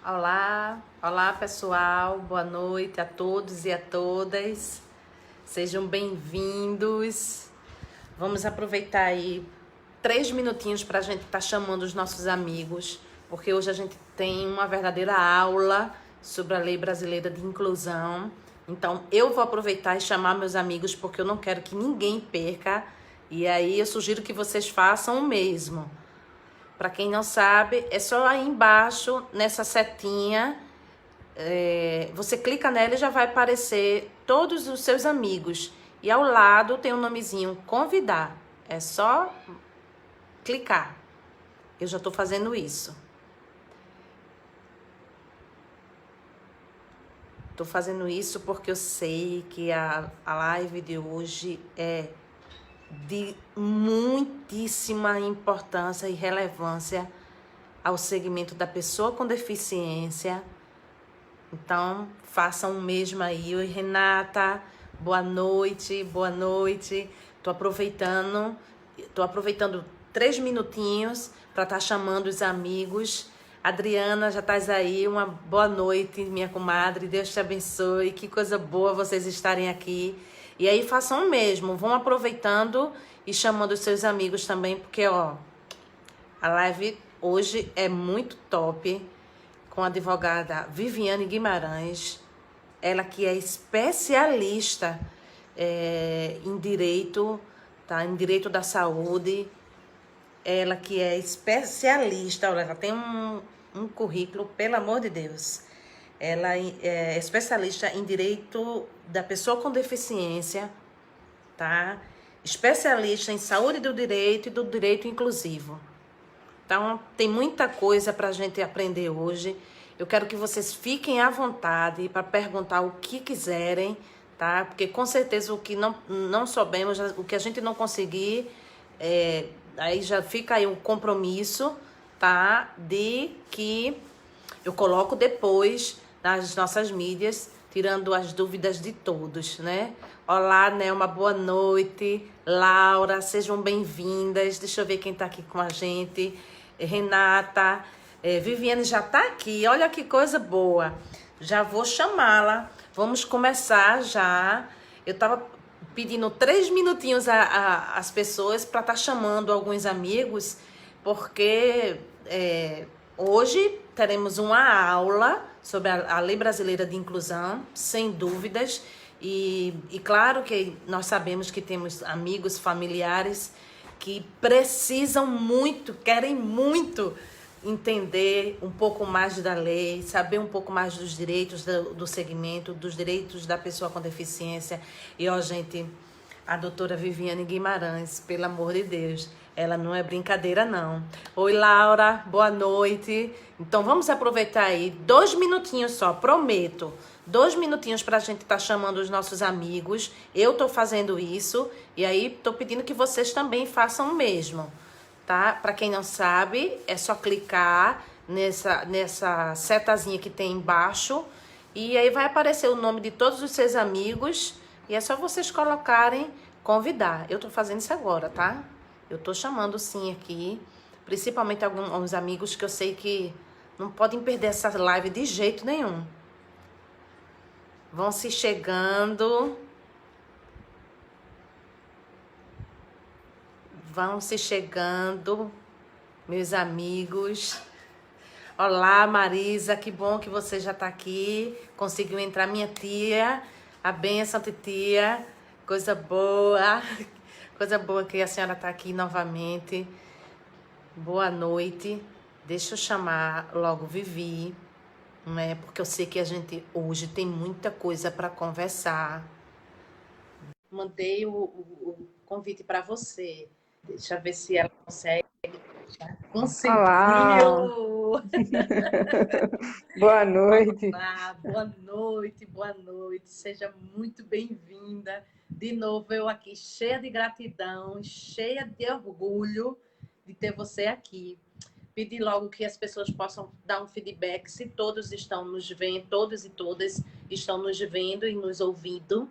Olá, olá pessoal, boa noite a todos e a todas, sejam bem-vindos. Vamos aproveitar aí 3 minutinhos para a gente estar chamando os nossos amigos, porque hoje a gente tem uma verdadeira aula sobre a Lei Brasileira de Inclusão. Então eu vou aproveitar e chamar meus amigos, porque eu não quero que ninguém perca, e aí eu sugiro que vocês façam o mesmo. Para quem não sabe, é só aí embaixo, nessa setinha, você clica nela e já vai aparecer todos os seus amigos. E ao lado tem um nomezinho convidar. É só clicar. Eu já estou fazendo isso. Estou fazendo isso porque eu sei que a live de hoje é de muitíssima importância e relevância ao segmento da pessoa com deficiência. Então, façam o mesmo aí. Oi, Renata, boa noite, boa noite. Tô aproveitando 3 minutinhos para estar chamando os amigos. Adriana, já estás aí, uma boa noite, minha comadre, Deus te abençoe, que coisa boa vocês estarem aqui. E aí façam o mesmo, vão aproveitando e chamando os seus amigos também, porque ó, a live hoje é muito top, com a advogada Viviane Guimarães, ela que é especialista em direito, tá? Em direito da saúde, ela que é especialista, olha, ela tem um currículo, pelo amor de Deus, ela é especialista em direito da pessoa com deficiência, tá? Especialista em saúde do direito e do direito inclusivo. Então, tem muita coisa para a gente aprender hoje. Eu quero que vocês fiquem à vontade para perguntar o que quiserem, tá? Porque com certeza o que não soubemos, o que a gente não conseguir, aí já fica aí o compromisso, tá? De que eu coloco depois nas nossas mídias, tirando as dúvidas de todos, né? Olá, Nelma, boa noite. Laura, sejam bem-vindas. Deixa eu ver quem tá aqui com a gente. Renata, Viviane já tá aqui. Olha que coisa boa. Já vou chamá-la. Vamos começar já. Eu tava pedindo 3 minutinhos às pessoas para estar chamando alguns amigos, porque hoje teremos uma aula sobre a Lei Brasileira de Inclusão, sem dúvidas, e claro que nós sabemos que temos amigos, familiares que precisam muito, querem muito entender um pouco mais da lei, saber um pouco mais dos direitos do segmento, dos direitos da pessoa com deficiência. E ó, gente, a doutora Viviane Guimarães, pelo amor de Deus, ela não é brincadeira, não. Oi, Laura, boa noite. Então, vamos aproveitar aí 2 minutinhos só, prometo. 2 minutinhos para a gente estar chamando os nossos amigos. Eu tô fazendo isso e aí tô pedindo que vocês também façam o mesmo, tá? Para quem não sabe, é só clicar nessa setazinha que tem embaixo e aí vai aparecer o nome de todos os seus amigos e é só vocês colocarem convidar. Eu tô fazendo isso agora, tá? Eu tô chamando sim aqui, principalmente alguns amigos que eu sei que não podem perder essa live de jeito nenhum. Vão se chegando. Vão se chegando, meus amigos. Olá, Marisa, que bom que você já tá aqui. Conseguiu entrar, minha tia, a benção, titia. Coisa boa. Coisa boa que a senhora tá aqui novamente. Boa noite. Deixa eu chamar logo Vivi, né? Porque eu sei que a gente hoje tem muita coisa para conversar. Mandei o convite para você. Deixa eu ver se ela consegue. Olá, Conseguiu! boa noite. Olá, boa noite, boa noite. Seja muito bem-vinda. De novo, eu aqui cheia de gratidão, cheia de orgulho de ter você aqui. Pedir logo que as pessoas possam dar um feedback se todos estão nos vendo, todos e todas estão nos vendo e nos ouvindo.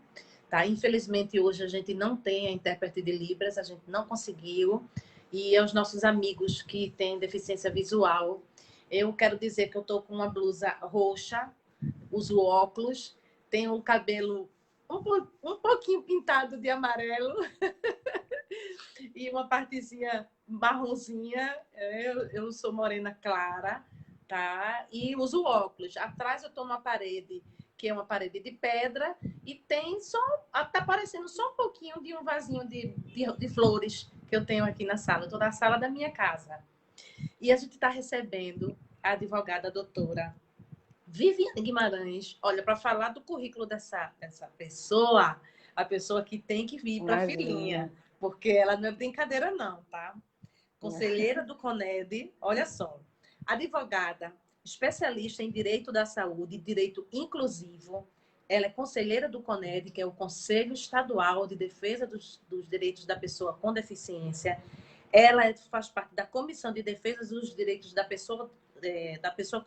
Tá? Infelizmente, hoje a gente não tem a intérprete de Libras, a gente não conseguiu. E aos nossos amigos que têm deficiência visual, Eu quero dizer que eu estou com uma blusa roxa, uso óculos, tenho o cabelo um pouquinho pintado de amarelo e uma partezinha marronzinha. Eu sou morena clara, tá? E uso óculos. Atrás eu estou numa parede que é uma parede de pedra e tem só, tá aparecendo só um pouquinho de um vasinho de flores que eu tenho aqui na sala. Eu estou na sala da minha casa. E a gente está recebendo a advogada doutora Viviane Guimarães. Olha, para falar do currículo dessa pessoa, a pessoa que tem que vir para a filinha, Imagina. porque ela não é brincadeira não, tá? Conselheira do CONED, olha só, advogada, especialista em direito da saúde, direito inclusivo. Ela é conselheira do CONED, que é o Conselho Estadual de Defesa dos Direitos da Pessoa com Deficiência. Ela faz parte da Comissão de Defesa dos Direitos da Pessoa, da pessoa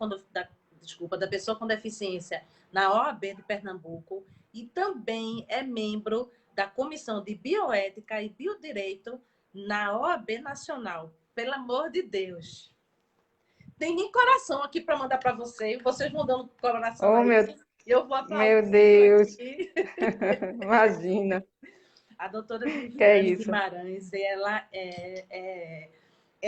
com deficiência na OAB de Pernambuco e também é membro da Comissão de Bioética e Biodireito na OAB Nacional. Pelo amor de Deus. Tem nem coração aqui para mandar para vocês. Vocês mandando coração Oh, aí. Eu vou meu aplaudindo Deus. aqui. Imagina. A doutora Que é Viviane isso? Guimarães, ela é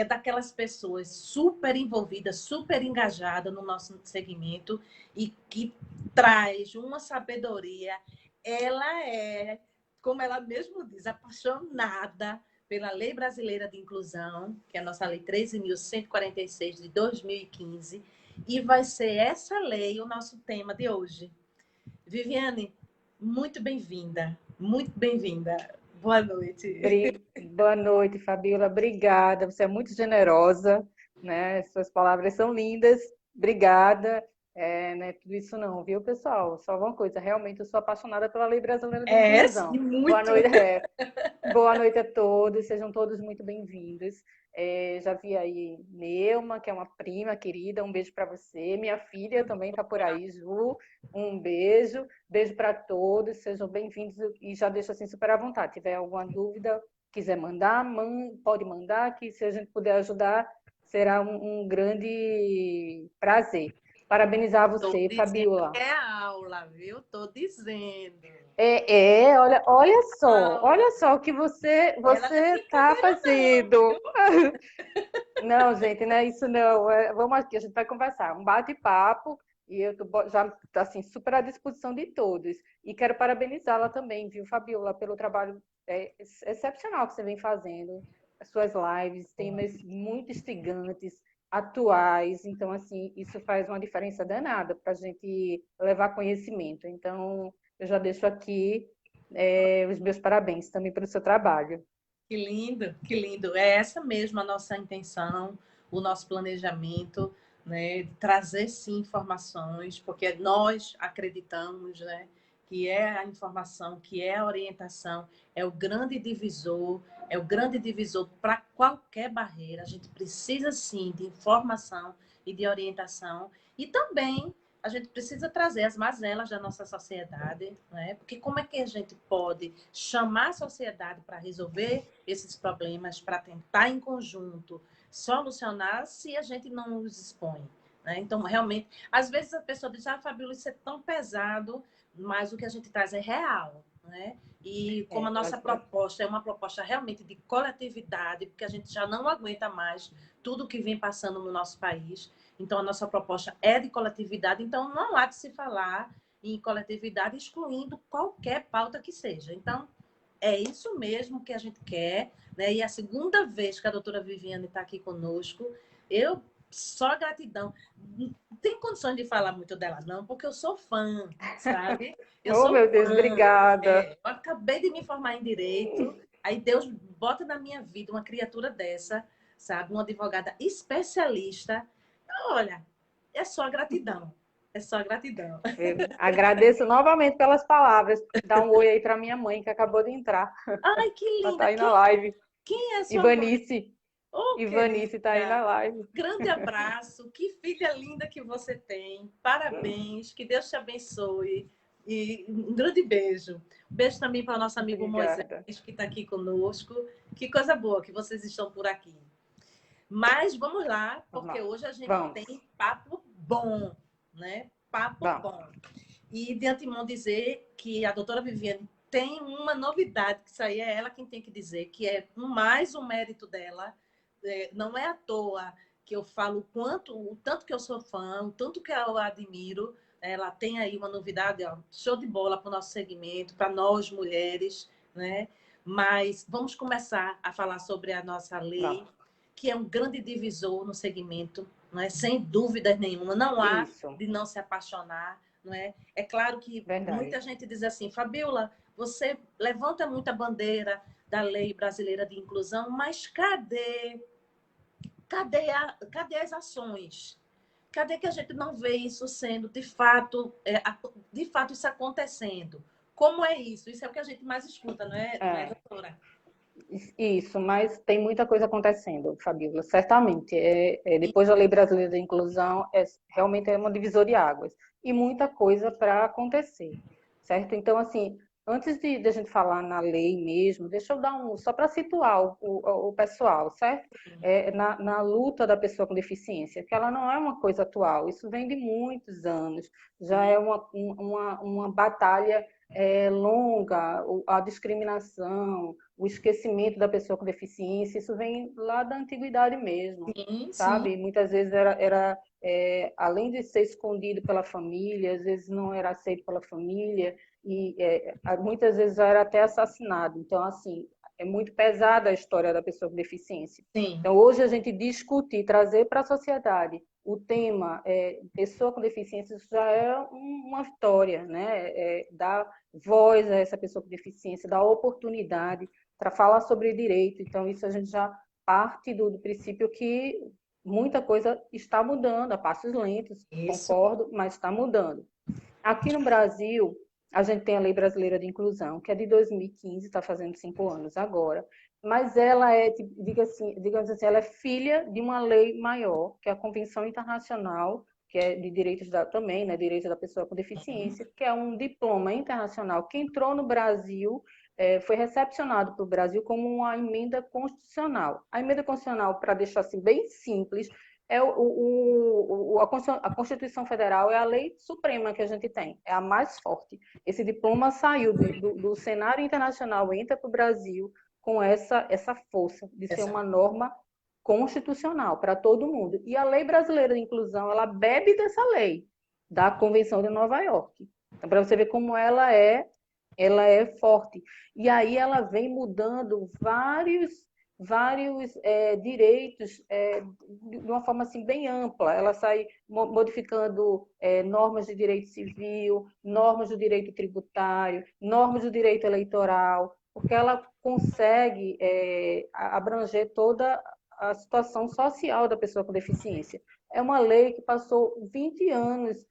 daquelas pessoas super envolvidas, super engajadas no nosso segmento e que traz uma sabedoria. Ela é, como ela mesmo diz, apaixonada pela Lei Brasileira de Inclusão, que é a nossa Lei 13.146 de 2015, e vai ser essa lei o nosso tema de hoje. Viviane, muito bem-vinda, muito bem-vinda. Boa noite. Boa noite, Fabiola. Obrigada. Você é muito generosa, né? Suas palavras são lindas. Obrigada. Não é tudo isso não, viu, pessoal? Só uma coisa, realmente eu sou apaixonada pela Lei Brasileira de Sim, Inclusão. Boa muito. noite, boa noite a todos, sejam todos muito bem-vindos. Já vi aí Neuma, que é uma prima querida, um beijo para você. Minha filha também está por aí, Ju, um beijo. Beijo para todos, sejam bem-vindos e já deixo assim super à vontade. Se tiver alguma dúvida, quiser mandar, pode mandar, que se a gente puder ajudar, será um grande prazer. Parabenizar Estou você, dizendo Fabiola. que é aula, viu? Estou dizendo. Olha Aula. só o que você Ela não é você está brincadeira, não, fazendo. viu? Não, gente, não é isso não. Vamos aqui, a gente vai conversar. Um bate-papo e eu tô já assim super à disposição de todos. E quero parabenizá-la também, viu, Fabiola, pelo trabalho excepcional que você vem fazendo. As suas lives, temas muito instigantes, atuais. Então, assim, isso faz uma diferença danada para a gente levar conhecimento. Então, eu já deixo aqui os meus parabéns também pelo seu trabalho. Que lindo, que lindo. É essa mesmo a nossa intenção, o nosso planejamento, né? De trazer sim informações, porque nós acreditamos, né? Que é a informação, que é a orientação, é o grande divisor para qualquer barreira. A gente precisa sim de informação e de orientação e também a gente precisa trazer as mazelas da nossa sociedade, né? Porque como é que a gente pode chamar a sociedade para resolver esses problemas, para tentar em conjunto solucionar se a gente não os expõe, né? Então, realmente, às vezes a pessoa diz, Fabíola, isso é tão pesado, mas o que a gente traz é real, né? E como a nossa proposta é uma proposta realmente de coletividade, porque a gente já não aguenta mais tudo que vem passando no nosso país, então, a nossa proposta é de coletividade, então não há de se falar em coletividade excluindo qualquer pauta que seja. Então, é isso mesmo que a gente quer, né? E a segunda vez que a doutora Viviane está aqui conosco, eu só gratidão. Não tem condições de falar muito dela, não, porque eu sou fã, sabe? Eu Oh, sou meu Deus, fã. obrigada. Eu acabei de me formar em Direito, aí Deus bota na minha vida uma criatura dessa, sabe? Uma advogada especialista. Olha, é só gratidão. É só gratidão. Eu agradeço novamente pelas palavras. Dá um oi aí para minha mãe, que acabou de entrar. Ai, que Ela está linda! aí na live. Quem é sua mãe? Ivanice. Oh, Ivanice está aí querida! na live. Grande abraço, que filha linda que você tem. Parabéns, que Deus te abençoe. E um grande beijo. Um beijo também para o nosso amigo Moisés, Obrigada. que está aqui conosco. Que coisa boa que vocês estão por aqui. Mas vamos lá, porque Vamos. hoje a gente Vamos. tem papo bom, né? Papo Vamos. bom. E de antemão dizer que a doutora Viviane tem uma novidade, que isso aí é ela quem tem que dizer, que é mais um mérito dela. Não é à toa que eu falo o tanto que eu sou fã, o tanto que eu admiro. Ela tem aí uma novidade, ó, show de bola para o nosso segmento, para nós mulheres, né? Mas vamos começar a falar sobre a nossa lei, Vamos. que é um grande divisor no segmento, não é? Sem dúvidas nenhuma. Não há Isso. de não se apaixonar, não é? É claro que Verdade. muita gente diz assim, Fabiola, você levanta muita bandeira da lei brasileira de inclusão, mas cadê as ações? Cadê que a gente não vê isso sendo de fato isso acontecendo? Como é isso? Isso é o que a gente mais escuta, não é, É. doutora? Isso, mas tem muita coisa acontecendo, Fabíola, certamente. Depois da Lei Brasileira de Inclusão, realmente é uma divisor de águas. E muita coisa para acontecer, certo? Então, assim, antes de a gente falar na lei mesmo, deixa eu dar só para situar o pessoal, certo? Na luta da pessoa com deficiência, que ela não é uma coisa atual, isso vem de muitos anos, já é uma batalha longa, a discriminação, o esquecimento da pessoa com deficiência, isso vem lá da antiguidade mesmo, Sim, sim. sabe? Muitas vezes além de ser escondido pela família, às vezes não era aceito pela família, e muitas vezes era até assassinado. Então, assim, é muito pesada a história da pessoa com deficiência. Sim. Então, hoje a gente discutir, trazer para a sociedade o tema pessoa com deficiência, isso já é uma vitória, né? Dar voz a essa pessoa com deficiência, dar oportunidade para falar sobre direito. Então, isso a gente já parte do princípio que muita coisa está mudando, a passos lentos, Isso. concordo, mas está mudando. Aqui no Brasil, a gente tem a Lei Brasileira de Inclusão, que é de 2015, está fazendo 5 anos agora, mas ela digamos assim, ela é filha de uma lei maior, que é a Convenção Internacional, que é de direitos também, né, direitos da pessoa com deficiência, que é um diploma internacional que entrou no Brasil, foi recepcionado para o Brasil como uma emenda constitucional. A emenda constitucional, para deixar assim bem simples, a Constituição Federal é a lei suprema que a gente tem, é a mais forte. Esse diploma saiu do cenário internacional, entra para o Brasil com essa força de ser uma norma constitucional para todo mundo. E a Lei Brasileira de Inclusão, ela bebe dessa lei, da Convenção de Nova York. Então, para você ver como ela é forte. E aí ela vem mudando vários direitos de uma forma assim bem ampla. Ela sai modificando normas de direito civil, normas do direito tributário, normas do direito eleitoral, porque ela consegue abranger toda a situação social da pessoa com deficiência. É uma lei que passou 20 anos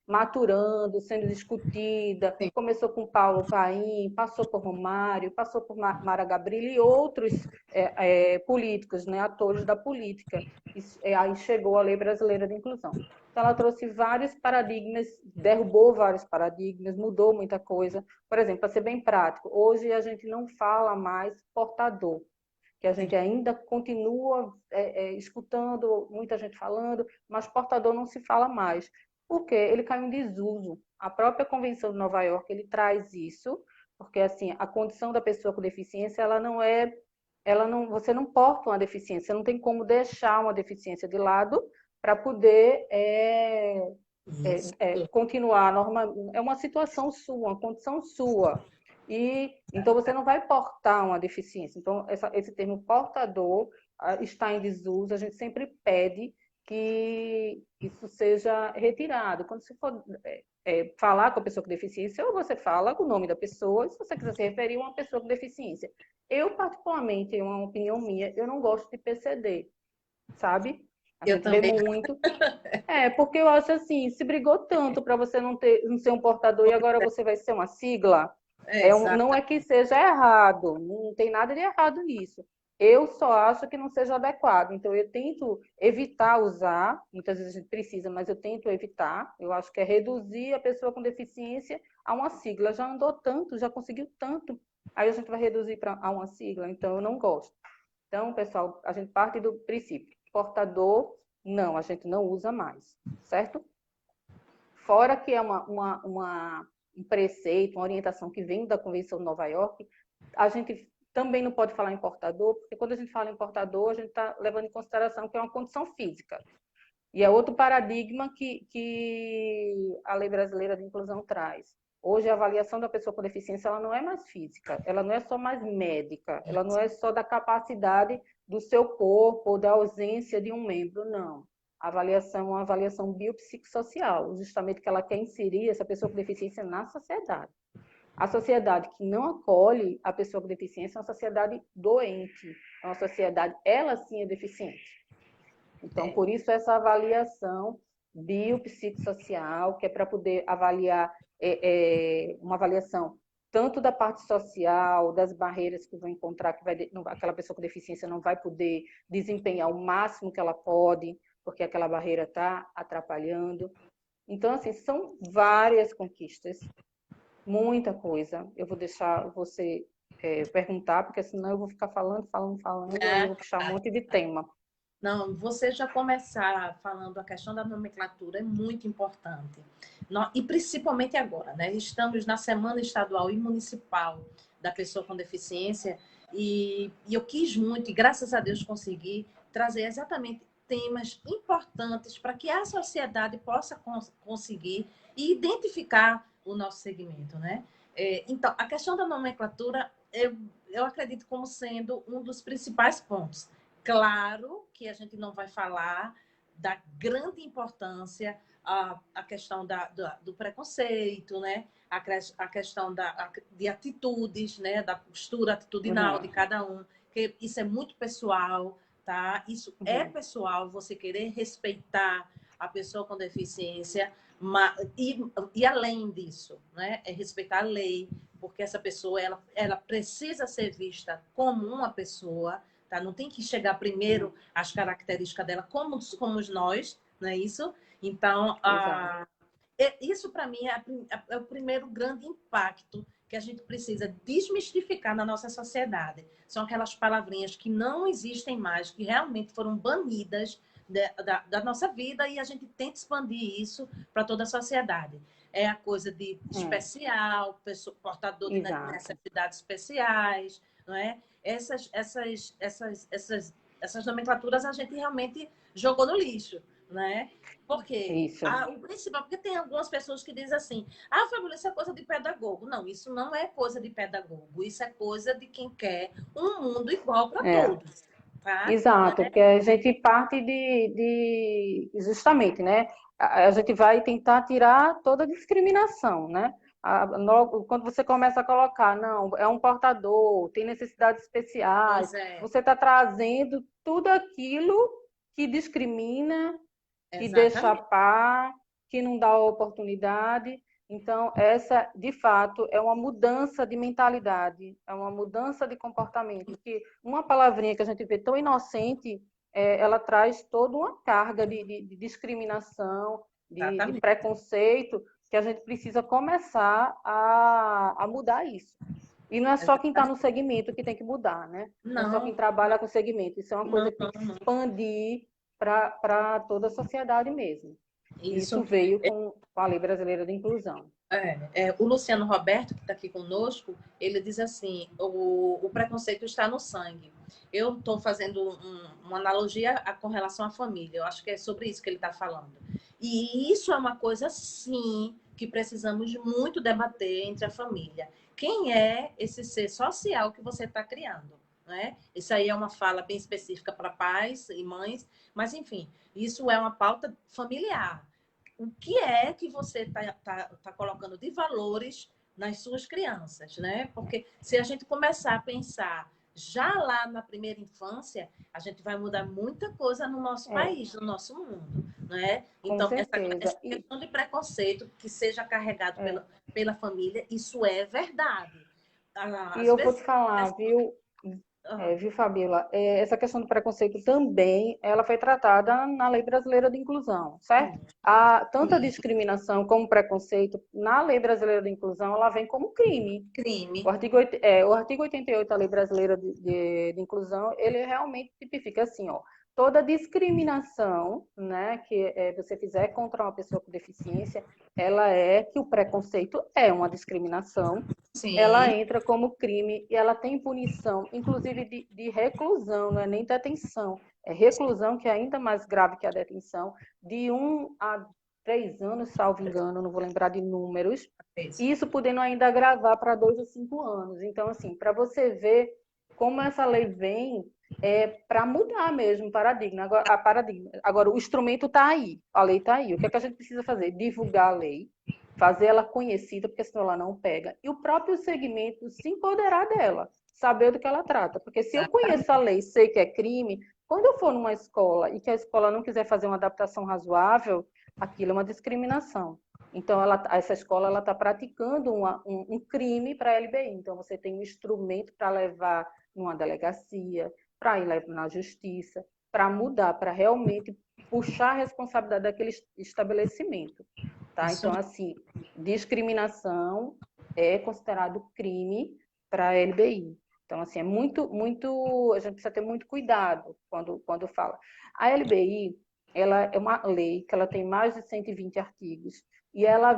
maturando, sendo discutida. Sim. Começou com Paulo Paim, passou por Romário, passou por Mara Gabrilli e outros políticos, né, atores da política. Aí chegou a Lei Brasileira de Inclusão. Então, ela trouxe vários paradigmas, derrubou vários paradigmas, mudou muita coisa. Por exemplo, para ser bem prático, hoje a gente não fala mais portador, que a gente ainda continua escutando muita gente falando, mas portador não se fala mais. Por quê? Ele caiu em desuso. A própria Convenção de Nova York, ele traz isso, porque assim, a condição da pessoa com deficiência, você não porta uma deficiência, você não tem como deixar uma deficiência de lado para poder continuar a norma. É uma situação sua, uma condição sua. E então você não vai portar uma deficiência. Então esse termo portador está em desuso. A gente sempre pede que isso seja retirado. Quando você for falar com a pessoa com deficiência, ou você fala o nome da pessoa, se você quiser se referir a uma pessoa com deficiência. Eu, particularmente, é uma opinião minha, eu não gosto de PCD, sabe? A Eu gente vê também. muito. Porque eu acho assim, se brigou tanto para você não ser um portador e agora você vai ser uma sigla, não Exato. é que seja errado, não tem nada de errado nisso. Eu só acho que não seja adequado. Então, eu tento evitar usar, muitas vezes a gente precisa, mas eu tento evitar. Eu acho que é reduzir a pessoa com deficiência a uma sigla. Já andou tanto, já conseguiu tanto, aí a gente vai reduzir a uma sigla. Então, eu não gosto. Então, pessoal, a gente parte do princípio, portador, não, a gente não usa mais, certo? Fora que é um preceito, uma orientação que vem da Convenção de Nova York, a gente também não pode falar em portador, porque quando a gente fala em portador, a gente está levando em consideração que é uma condição física. E é outro paradigma que a Lei Brasileira de Inclusão traz. Hoje, a avaliação da pessoa com deficiência ela não é mais física, ela não é só mais médica, ela não é só da capacidade do seu corpo ou da ausência de um membro, não. A avaliação é uma avaliação biopsicossocial, justamente que ela quer inserir essa pessoa com deficiência na sociedade. A sociedade que não acolhe a pessoa com deficiência é uma sociedade doente, é uma sociedade, ela sim é deficiente. Então, por isso, essa avaliação biopsicossocial, que é para poder avaliar uma avaliação tanto da parte social, das barreiras que vão encontrar, que aquela pessoa com deficiência não vai poder desempenhar o máximo que ela pode, porque aquela barreira está atrapalhando. Então, assim, são várias conquistas, muita coisa. Eu vou deixar você perguntar, porque senão eu vou ficar falando, e aí eu vou puxar um monte de tema. Não, você já começar falando a questão da nomenclatura é muito importante. E principalmente agora, né? Estamos na Semana Estadual e Municipal da Pessoa com Deficiência e eu quis muito, e graças a Deus consegui, trazer exatamente temas importantes para que a sociedade possa conseguir e identificar o nosso segmento, né? Então, a questão da nomenclatura, eu acredito como sendo um dos principais pontos. Claro que a gente não vai falar da grande importância a questão do preconceito, né? A questão de atitudes, né? Da postura atitudinal de cada um, que isso é muito pessoal, tá? Isso é pessoal, você querer respeitar a pessoa com deficiência, e além disso, né? É respeitar a lei, porque essa pessoa ela precisa ser vista como uma pessoa. Tá? Não tem que chegar primeiro às características dela, como nós, não é isso? Então, isso para mim é o primeiro grande impacto que a gente precisa desmistificar na nossa sociedade. São aquelas palavrinhas que não existem mais, que realmente foram banidas da nossa vida e a gente tenta expandir isso para toda a sociedade. É a coisa de especial, portador de necessidades especiais, não é? Essas nomenclaturas a gente realmente jogou no lixo, né? Por quê? O principal, porque tem algumas pessoas que dizem assim, Fabíola, isso é coisa de pedagogo. Não, isso não é coisa de pedagogo, isso é coisa de quem quer um mundo igual para todos. Tá? Exato, porque a gente parte justamente, né? A gente vai tentar tirar toda a discriminação, né? Quando você começa a colocar, não, é um portador, tem necessidades especiais, você está trazendo tudo aquilo que discrimina, que deixa a par, que não dá oportunidade. Então, essa, de fato, é uma mudança de mentalidade, é uma mudança de comportamento, que uma palavrinha que a gente vê tão inocente, ela traz toda uma carga de discriminação, de preconceito, que a gente precisa começar a mudar isso. E não é só quem está no segmento que tem que mudar, né? Não é só quem trabalha com segmento, isso é uma coisa que tem que se expandir para toda a sociedade mesmo. Isso veio com a Lei Brasileira de Inclusão. O Luciano Roberto, que está aqui conosco, ele diz assim, o preconceito está no sangue. Eu estou fazendo uma analogia com relação à família. Eu acho que é sobre isso que ele está falando. E isso é uma coisa, sim, que precisamos muito debater entre a família. Quem é esse ser social que você está criando? Né? Isso aí é uma fala bem específica para pais e mães, mas, enfim, isso é uma pauta familiar. O que é que você está colocando de valores nas suas crianças, né? Porque se a gente começar a pensar já lá na primeira infância, a gente vai mudar muita coisa no nosso país, no nosso mundo, né? Então, essa questão de preconceito que seja carregado pela família, isso é verdade. E eu vou te falar, viu? Ah, Viu, Fabiola? Essa questão do preconceito também, ela foi tratada na Lei Brasileira de Inclusão, certo? Tanto a sim, discriminação como o preconceito, na Lei Brasileira de Inclusão, ela vem como crime. crime. O artigo 88 da Lei Brasileira de Inclusão, ele realmente tipifica assim, ó, toda discriminação, né, que você fizer contra uma pessoa com deficiência, que o preconceito é uma discriminação, ela Sim, entra como crime e ela tem punição, inclusive de reclusão, não é nem detenção, é reclusão, que é ainda mais grave que a detenção, de 1 a 3 anos, salvo engano, não vou lembrar de números, isso. isso podendo ainda agravar para 2 a 5 anos. Então, assim, para você ver como essa lei vem para mudar mesmo o paradigma. Agora, o instrumento está aí, a lei está aí. O que é que a gente precisa fazer? Divulgar a lei, fazer ela conhecida, porque senão ela não pega. E o próprio segmento se empoderar dela, saber do que ela trata. Porque se eu conheço a lei, sei que é crime, quando eu for numa escola e que a escola não quiser fazer uma adaptação razoável, aquilo é uma discriminação. Então, essa escola está praticando um crime para a LBI. Então, você tem um instrumento para levar numa delegacia, para ir levar na justiça, para mudar, para realmente puxar a responsabilidade daquele estabelecimento. Tá? Isso Então, assim, discriminação é considerado crime para a LBI. Então, assim, é muito, a gente precisa ter muito cuidado quando fala. A LBI, ela é uma lei que ela tem mais de 120 artigos e ela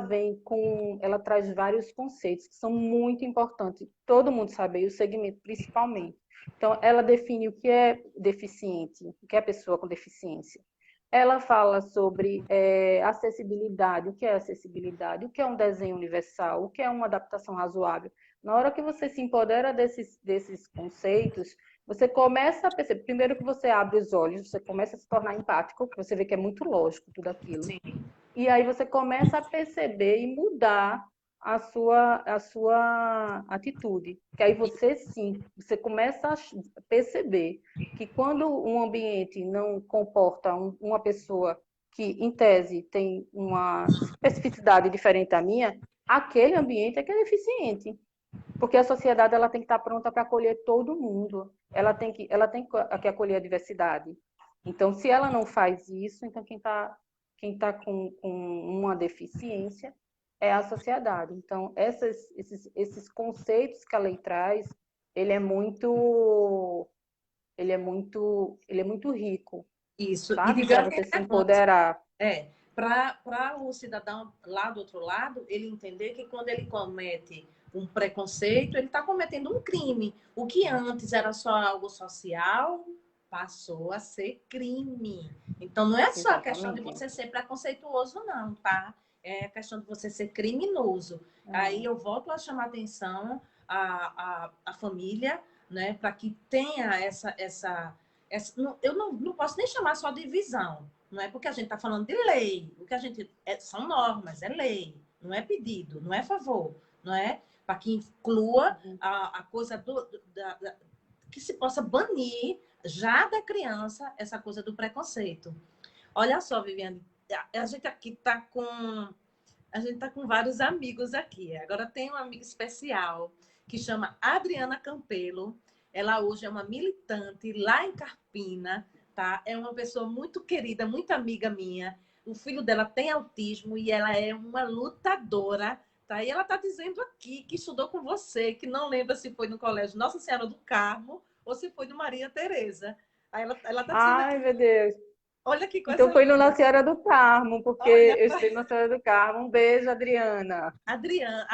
traz vários conceitos que são muito importantes. Todo mundo sabe, e o segmento principalmente. Então, ela define o que é deficiente, o que é pessoa com deficiência. Ela fala sobre acessibilidade, o que é acessibilidade, o que é um desenho universal, o que é uma adaptação razoável. Na hora que você se empodera desses conceitos, você começa a perceber, primeiro que você abre os olhos, você começa a se tornar empático, você vê que é muito lógico tudo aquilo. sim. E aí você começa a perceber e mudar a sua atitude. Que aí você começa a perceber que quando um ambiente não comporta uma pessoa que, em tese, tem uma especificidade diferente da minha, aquele ambiente é que é deficiente. Porque a sociedade ela tem que estar pronta para acolher todo mundo. Ela tem que acolher a diversidade. Então, se ela não faz isso, então quem tá com uma deficiência é a sociedade. Então, esses conceitos que a lei traz, ele é muito, ele é muito rico, Isso. E sabe? de Para grande você se relevância. empoderar. Para o cidadão lá do outro lado, ele entender que quando ele comete um preconceito, ele está cometendo um crime. O que antes era só algo social, passou a ser crime. Então, não é só a questão de Exatamente. você ser preconceituoso, não, tá? É a questão de você ser criminoso. Aí É. eu volto a chamar a atenção a família, né, para que tenha eu não posso nem chamar só de visão, não é porque a gente está falando de lei, o que a gente são normas, é lei, não é pedido, não é favor, não é para que inclua a coisa que se possa banir já da criança essa coisa do preconceito. Olha só, Viviane, a gente aqui está com vários amigos aqui. Agora tem uma amiga especial que chama Adriana Campelo. Ela hoje é uma militante lá em Carpina, tá? É uma pessoa muito querida, muito amiga minha. O filho dela tem autismo e ela é uma lutadora, tá? E ela está dizendo aqui que estudou com você, que não lembra se foi no colégio Nossa Senhora do Carmo ou se foi no Maria Tereza. Aí ela está dizendo Ai, aqui, meu Deus. olha que Então coisa foi no linda. Nossa Senhora do Carmo, porque Olha, eu estudei no Nossa Senhora do Carmo. Um beijo, Adriana. Adriana,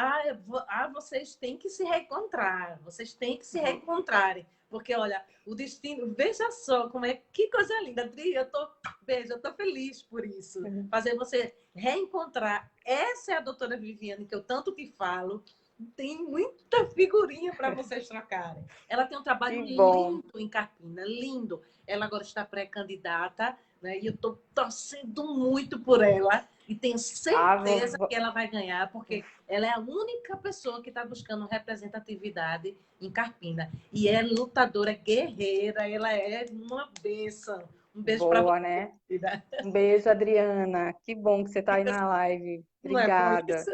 vocês têm que se reencontrar, vocês têm que se reencontrarem, porque olha, o destino, veja só como é, que coisa linda, Adri, eu tô feliz por isso, fazer você reencontrar. Essa é a doutora Viviane que eu tanto te falo, tem muita figurinha para vocês trocarem. Ela tem um trabalho Que bom. lindo em Carpina, lindo. Ela agora está pré-candidata, né? E eu estou torcendo muito por ela. E tenho Ah, certeza que ela vai ganhar, porque ela é a única pessoa que está buscando representatividade em Carpina. E é lutadora, é guerreira, ela é uma bênção. Um beijo para boa, você, né? querida. Um beijo, Adriana. Que bom que você está aí na live. Não é por Obrigada. isso?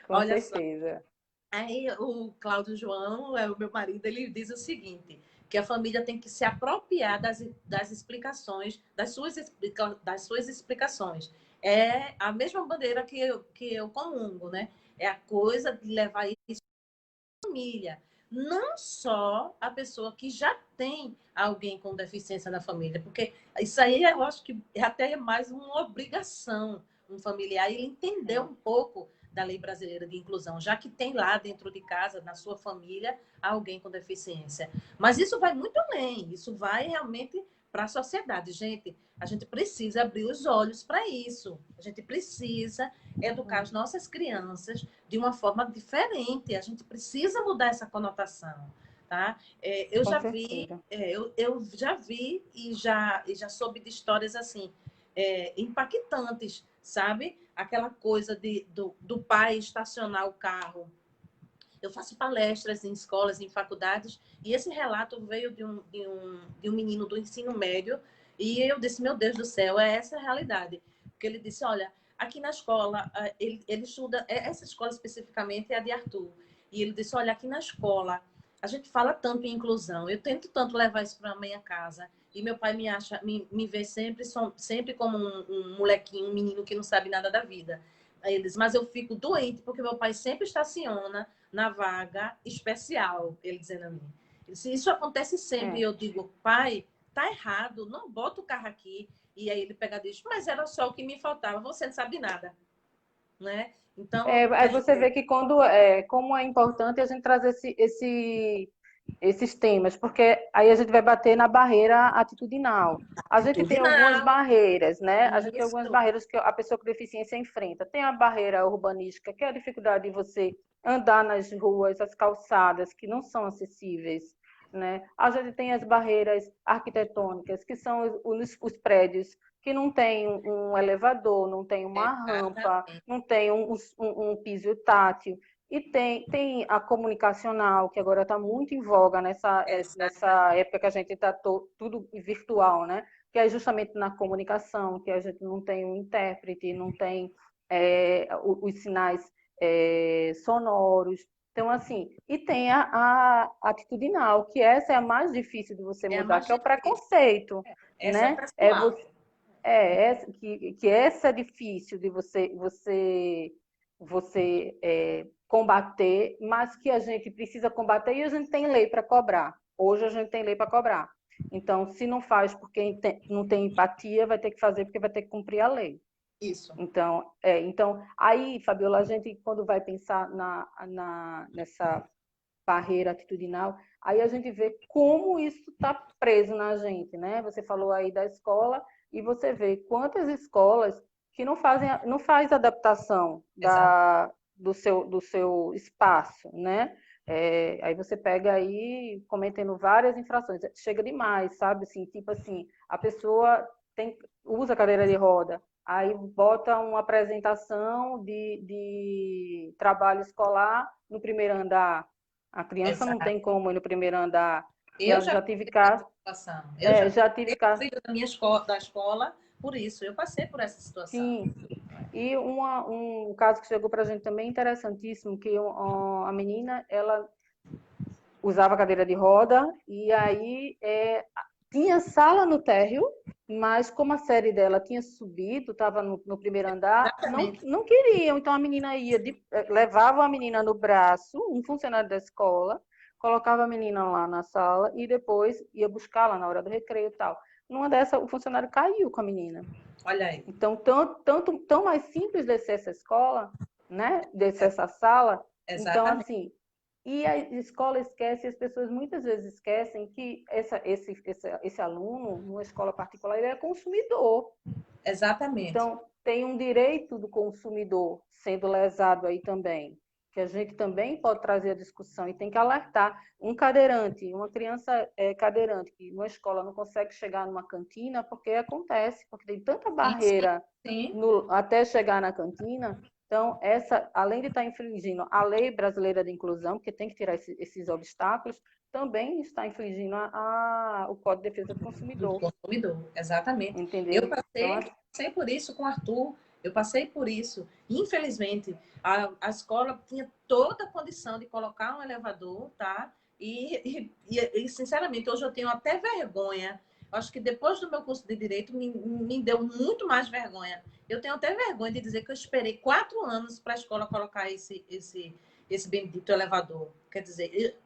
Com Olha só. certeza. Aí o Cláudio João, o meu marido, ele diz o seguinte, que a família tem que se apropriar das explicações, das suas explicações. É a mesma bandeira que eu comungo, né? É a coisa de levar isso à família. Não só a pessoa que já tem alguém com deficiência na família, porque isso aí eu acho que até é mais uma obrigação um familiar ele entender um pouco da lei brasileira de inclusão, já que tem lá dentro de casa, na sua família, alguém com deficiência. Mas isso vai muito além, isso vai realmente para a sociedade. Gente, a gente precisa abrir os olhos para isso. A gente precisa educar as nossas crianças de uma forma diferente. A gente precisa mudar essa conotação. Tá? Com certeza. Eu já vi e já soube de histórias assim, impactantes, sabe? Aquela coisa do pai estacionar o carro. Eu faço palestras em escolas, em faculdades, e esse relato veio de um menino do ensino médio, e eu disse, meu Deus do céu, é essa a realidade. Porque ele disse, olha, aqui na escola, ele estuda, essa escola especificamente é a de Arthur, e ele disse, olha, aqui na escola, a gente fala tanto em inclusão, eu tento tanto levar isso para a minha casa, e meu pai me vê sempre como um molequinho, um menino que não sabe nada da vida. Aí ele diz, mas eu fico doente porque meu pai sempre estaciona na vaga especial, ele dizendo a mim. Ele disse, isso acontece sempre. E eu digo, pai, tá errado, não bota o carro aqui. E aí ele pega e diz, mas era só o que me faltava, você não sabe nada, né? Então, Aí você vê que como é importante a gente trazer esses temas, porque aí a gente vai bater na barreira atitudinal. A gente tem algumas atitudinal, barreiras, né? A gente tem algumas isso, barreiras que a pessoa com deficiência enfrenta. Tem a barreira urbanística, que é a dificuldade de você andar nas ruas, as calçadas, que não são acessíveis, né? A gente tem as barreiras arquitetônicas, que são os prédios que não tem um elevador, não tem uma rampa, exatamente, não tem um piso tátil. E tem a comunicacional, que agora está muito em voga nessa exatamente, época que a gente está tudo virtual, né? Que é justamente na comunicação, que a gente não tem um intérprete, não tem os sinais sonoros. Então, assim, e tem a atitudinal, que essa é a mais difícil de você é a mudar, mais que é o difícil, preconceito, essa é né? É pessoal, você, que essa é difícil de você combater, mas que a gente precisa combater e a gente tem lei para cobrar. Hoje a gente tem lei para cobrar. Então, se não faz porque não tem empatia, vai ter que fazer porque vai ter que cumprir a lei. isso, Então, aí, Fabiola, a gente, quando vai pensar nessa barreira atitudinal, aí a gente vê como isso está preso na gente, né? Você falou aí da escola e você vê quantas escolas que não faz adaptação exato. do seu espaço, né? Aí você pega aí cometendo várias infrações, chega demais, sabe? Assim, tipo assim, a pessoa usa cadeira de roda, aí bota uma apresentação de trabalho escolar no primeiro andar, a criança não tem Exato. como ir no primeiro andar. Eu Já, já já tive passei por essa caso, situação. Eu já já tive passei caso, da minha escola, da escola por isso. Eu passei por essa situação. sim. E um caso que chegou para a gente também interessantíssimo, que a menina, ela usava cadeira de roda e aí tinha sala no térreo, mas como a série dela tinha subido, estava no primeiro andar, não, Exatamente. não queriam. Então a menina levava a menina no braço, um funcionário da escola, colocava a menina lá na sala e depois ia buscá-la na hora do recreio e tal. Numa dessa, o funcionário caiu com a menina. Olha aí. Então, tão mais simples descer essa escola, né? Descer É, essa sala. Então, exatamente. assim, e a escola esquece, as pessoas muitas vezes esquecem que esse aluno, numa escola particular, ele é consumidor. Exatamente. Então, tem um direito do consumidor sendo lesado aí também, que a gente também pode trazer a discussão e tem que alertar. Um cadeirante, uma criança cadeirante que numa escola não consegue chegar numa cantina, porque acontece, porque tem tanta Sim, sim, barreira sim. até chegar na cantina. Então, além de estar infringindo a lei brasileira de inclusão, porque tem que tirar esses obstáculos, também está infringindo o Código de Defesa do Do Consumidor, consumidor, exatamente. Eu entendeu? Então, passei por isso com o Arthur, eu passei por isso. Infelizmente, a escola tinha toda a condição de colocar um elevador, tá? Sinceramente, hoje eu tenho até vergonha. Acho que depois do meu curso de Direito, me deu muito mais vergonha. Eu tenho até vergonha de dizer que eu esperei 4 anos para a escola colocar esse bendito elevador. Quer dizer,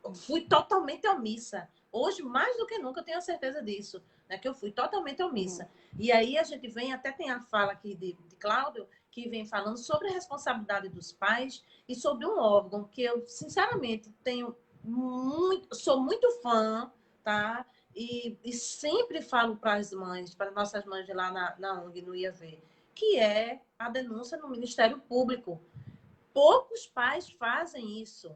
eu fui totalmente omissa. Hoje, mais do que nunca, eu tenho a certeza disso, né? Que eu fui totalmente omissa. E aí a gente vem, até tem a fala aqui de Cláudio, que vem falando sobre a responsabilidade dos pais e sobre um órgão que eu, sinceramente, sou muito fã, tá? E sempre falo para as mães, para nossas mães de lá na ONG, no IAV, que é a denúncia no Ministério Público. Poucos pais fazem isso,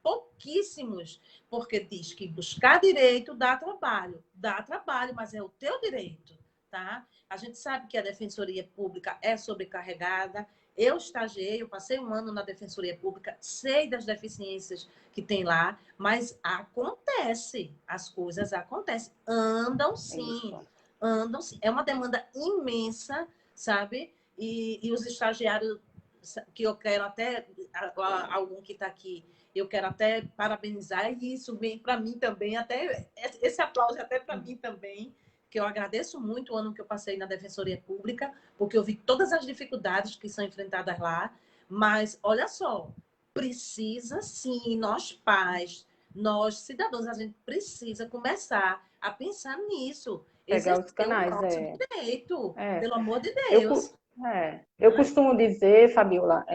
pouquíssimos, porque diz que buscar direito dá trabalho, mas é o teu direito, tá? A gente sabe que a Defensoria Pública é sobrecarregada. Eu estagiei, eu passei um ano na Defensoria Pública, sei das deficiências que tem lá, mas acontece, as coisas acontecem, andam sim. É uma demanda imensa, sabe? E os estagiários, que eu quero até, algum que está aqui, eu quero até parabenizar, e isso vem para mim também, até esse aplauso é até para mim também, que eu agradeço muito o ano que eu passei na Defensoria Pública, porque eu vi todas as dificuldades que são enfrentadas lá, mas olha só, precisa sim, nós pais, nós cidadãos, a gente precisa começar a pensar nisso, Pegar os exercer o canais, nosso direito, é. pelo amor de Eu, Deus. eu costumo dizer, Fabiola,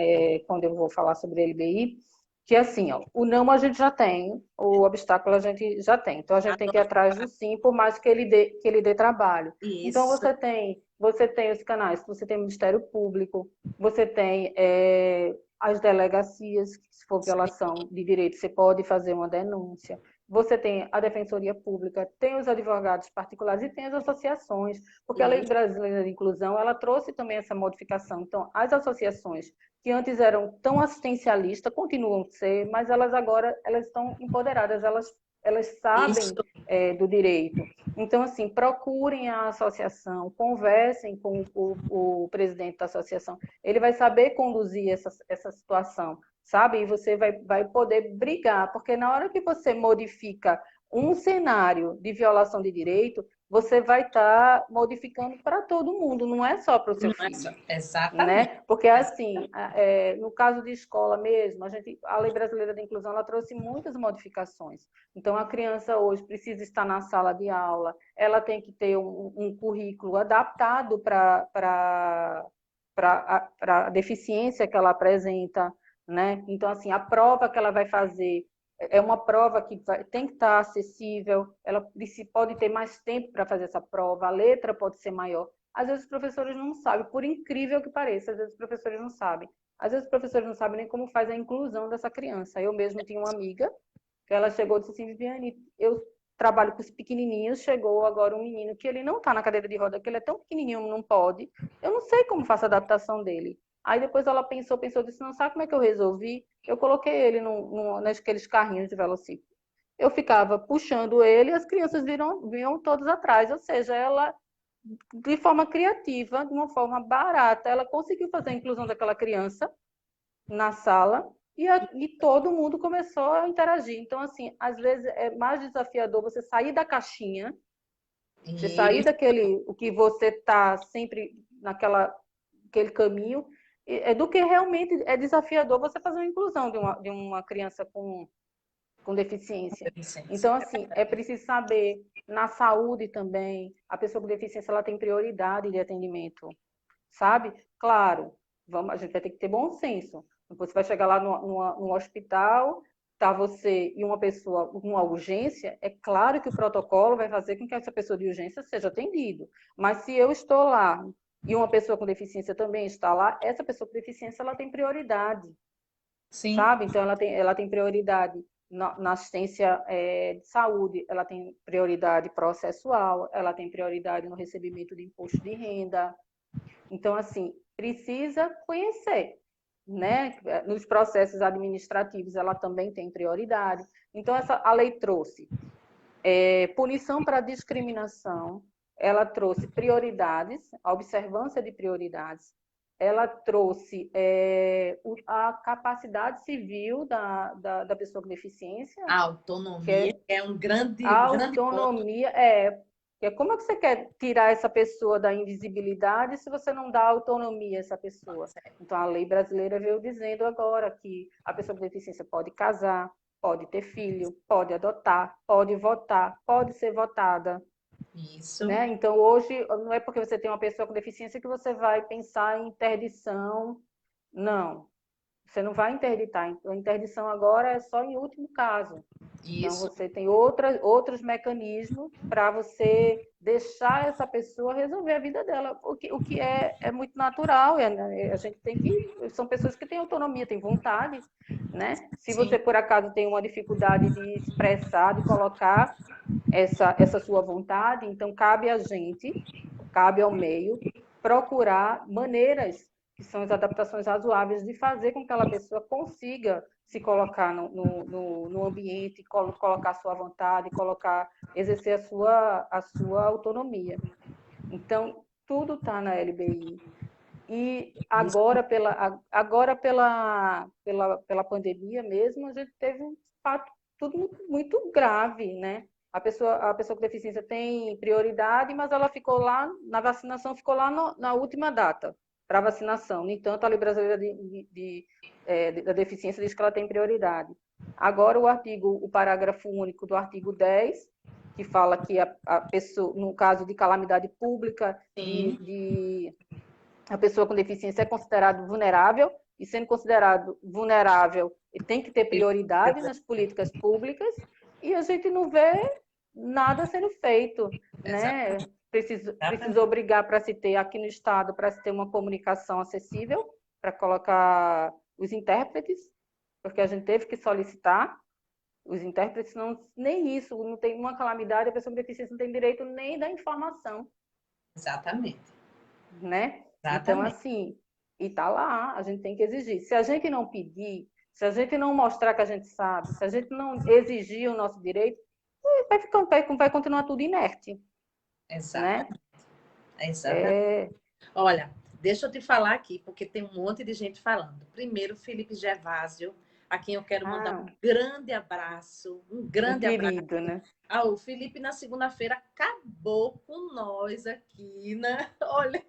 quando eu vou falar sobre a LBI, que assim, ó, o não a gente já tem, o obstáculo a gente já tem. Então a gente tem que ir atrás do sim, por mais que ele dê trabalho. Então Isso. você tem os canais, você tem o Ministério Público, você tem as delegacias, que se for violação de direito, você pode fazer uma denúncia. Você tem a Defensoria Pública, tem os advogados particulares e tem as associações, porque a Lei Brasileira de Inclusão, ela trouxe também essa modificação. Então, as associações que antes eram tão assistencialistas, continuam a ser, mas elas agora elas estão empoderadas, elas sabem Isso. do direito. Então, assim, procurem a associação, conversem com o presidente da associação, ele vai saber conduzir essa situação, sabe? E você vai poder brigar, porque na hora que você modifica um cenário de violação de direito, você vai estar modificando para todo mundo, não é só para o seu filho. Exatamente. Né? Porque, assim, no caso de escola mesmo, a Lei Brasileira de Inclusão ela trouxe muitas modificações. Então, a criança hoje precisa estar na sala de aula, ela tem que ter um currículo adaptado para a deficiência que ela apresenta, né? Então, assim, a prova que ela vai fazer é uma prova que tem que estar acessível, ela pode ter mais tempo para fazer essa prova, a letra pode ser maior. Às vezes os professores não sabem, por incrível que pareça, às vezes os professores não sabem. Às vezes os professores não sabem nem como faz a inclusão dessa criança. Eu mesmo tinha uma amiga, que ela chegou e disse assim, Viviane, eu trabalho com os pequenininhos, chegou agora um menino que ele não está na cadeira de roda, que ele é tão pequenininho, não pode. Eu não sei como faço a adaptação dele. Aí depois ela pensou, disse, não sabe como é que eu resolvi? Eu coloquei ele naqueles carrinhos de velocípede. Eu ficava puxando ele e as crianças vinham todos atrás. Ou seja, ela, de forma criativa, de uma forma barata, ela conseguiu fazer a inclusão daquela criança na sala e todo mundo começou a interagir. Então, assim, às vezes é mais desafiador você sair da caixinha, você sair daquele, o que você está sempre aquele caminho, do que realmente é desafiador você fazer uma inclusão de uma criança com deficiência. Então, assim, é preciso saber, na saúde também, a pessoa com deficiência ela tem prioridade de atendimento, sabe? Claro, a gente vai ter que ter bom senso. Você vai chegar lá no hospital, tá você e uma pessoa com uma urgência, é claro que o protocolo vai fazer com que essa pessoa de urgência seja atendida. Mas se eu estou lá e uma pessoa com deficiência também está lá, essa pessoa com deficiência ela tem prioridade. Sim. Sabe? Então, ela tem prioridade na assistência de saúde, ela tem prioridade processual, ela tem prioridade no recebimento de imposto de renda. Então, assim, precisa conhecer, né? Nos processos administrativos, ela também tem prioridade. Então, a lei trouxe punição para discriminação, ela trouxe prioridades, a observância de prioridades, ela trouxe a capacidade civil da pessoa com deficiência, A que autonomia é é um a grande ponto. autonomia, que é como é que você quer tirar essa pessoa da invisibilidade se você não dá autonomia a essa pessoa? Então, a lei brasileira veio dizendo agora que a pessoa com deficiência pode casar, pode ter filho, pode adotar, pode votar, pode ser votada. Isso, Né? Então, hoje, não é porque você tem uma pessoa com deficiência que você vai pensar em interdição. Não, você não vai interditar. A interdição agora é só em último caso. Então, isso, você tem outros mecanismos para você deixar essa pessoa resolver a vida dela, o que é muito natural. Né? A gente tem que. São pessoas que têm autonomia, têm vontade. Né? Se sim, você, por acaso, tem uma dificuldade de expressar, de colocar essa sua vontade, então cabe a gente, cabe ao meio, procurar maneiras que são as adaptações razoáveis de fazer com que aquela pessoa consiga se colocar no ambiente, colocar a sua vontade, exercer a sua autonomia. Então, tudo está na LBI. E isso, pela pandemia mesmo, a gente teve um fato tudo muito grave, né? A pessoa com deficiência tem prioridade, mas ela ficou lá, na vacinação, ficou lá na última data para vacinação. No entanto, a Lei Brasileira da Deficiência diz que ela tem prioridade. Agora, o parágrafo único do artigo 10, que fala que a pessoa, no caso de calamidade pública, sim, a pessoa com deficiência é considerado vulnerável, e sendo considerado vulnerável, tem que ter prioridade nas políticas públicas, e a gente não vê nada sendo feito, né? Precisa exatamente, obrigar para se ter aqui no Estado, para se ter uma comunicação acessível, para colocar os intérpretes, porque a gente teve que solicitar os intérpretes, não, nem isso, não tem uma calamidade, a pessoa com deficiência não tem direito nem da informação, exatamente, né? Então, exatamente. assim, e tá lá, a gente tem que exigir. Se a gente não pedir, se a gente não mostrar que a gente sabe, se a gente não exigir o nosso direito, vai continuar tudo inerte, né? Exatamente, exatamente. É, Olha, deixa eu te falar aqui, porque tem um monte de gente falando. Primeiro, Felipe Gervásio, a quem eu quero mandar um ah, grande abraço, um um grande abraço. querido, né? Ah, o Felipe, na segunda-feira, acabou com nós aqui, né? Olha,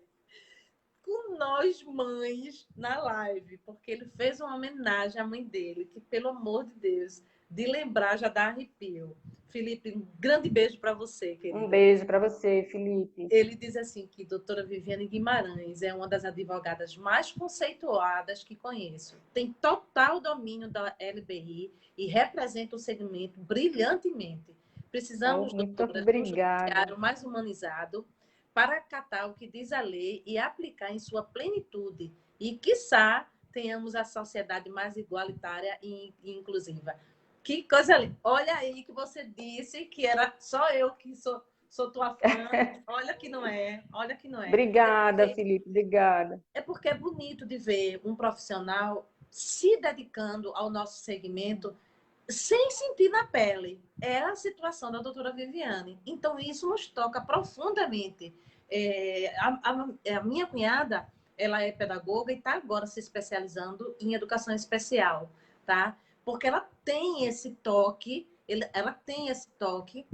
com nós mães na live, porque ele fez uma homenagem à mãe dele, que, pelo amor de Deus, de lembrar já dá arrepio. Felipe, um grande beijo para você, Um querido. beijo para você, Felipe. Ele diz assim que doutora Viviane Guimarães é uma das advogadas mais conceituadas que conheço. Tem total domínio da LBI e representa o segmento brilhantemente. Oh, Precisamos, muito doutora, de um obrigada. judiciário mais humanizado para acatar o que diz a lei e aplicar em sua plenitude. E, quiçá, tenhamos a sociedade mais igualitária e inclusiva. Que coisa linda. Olha aí que você disse que era só eu que sou tua fã. Olha que não é, olha que não é. Obrigada, Felipe, obrigada. É porque é bonito de ver um profissional se dedicando ao nosso segmento sem sentir na pele. É a situação da doutora Viviane. Então, isso nos toca profundamente. A minha cunhada, ela é pedagoga e está agora se especializando em educação especial, tá? Porque ela tem esse toque, ela tem esse toque,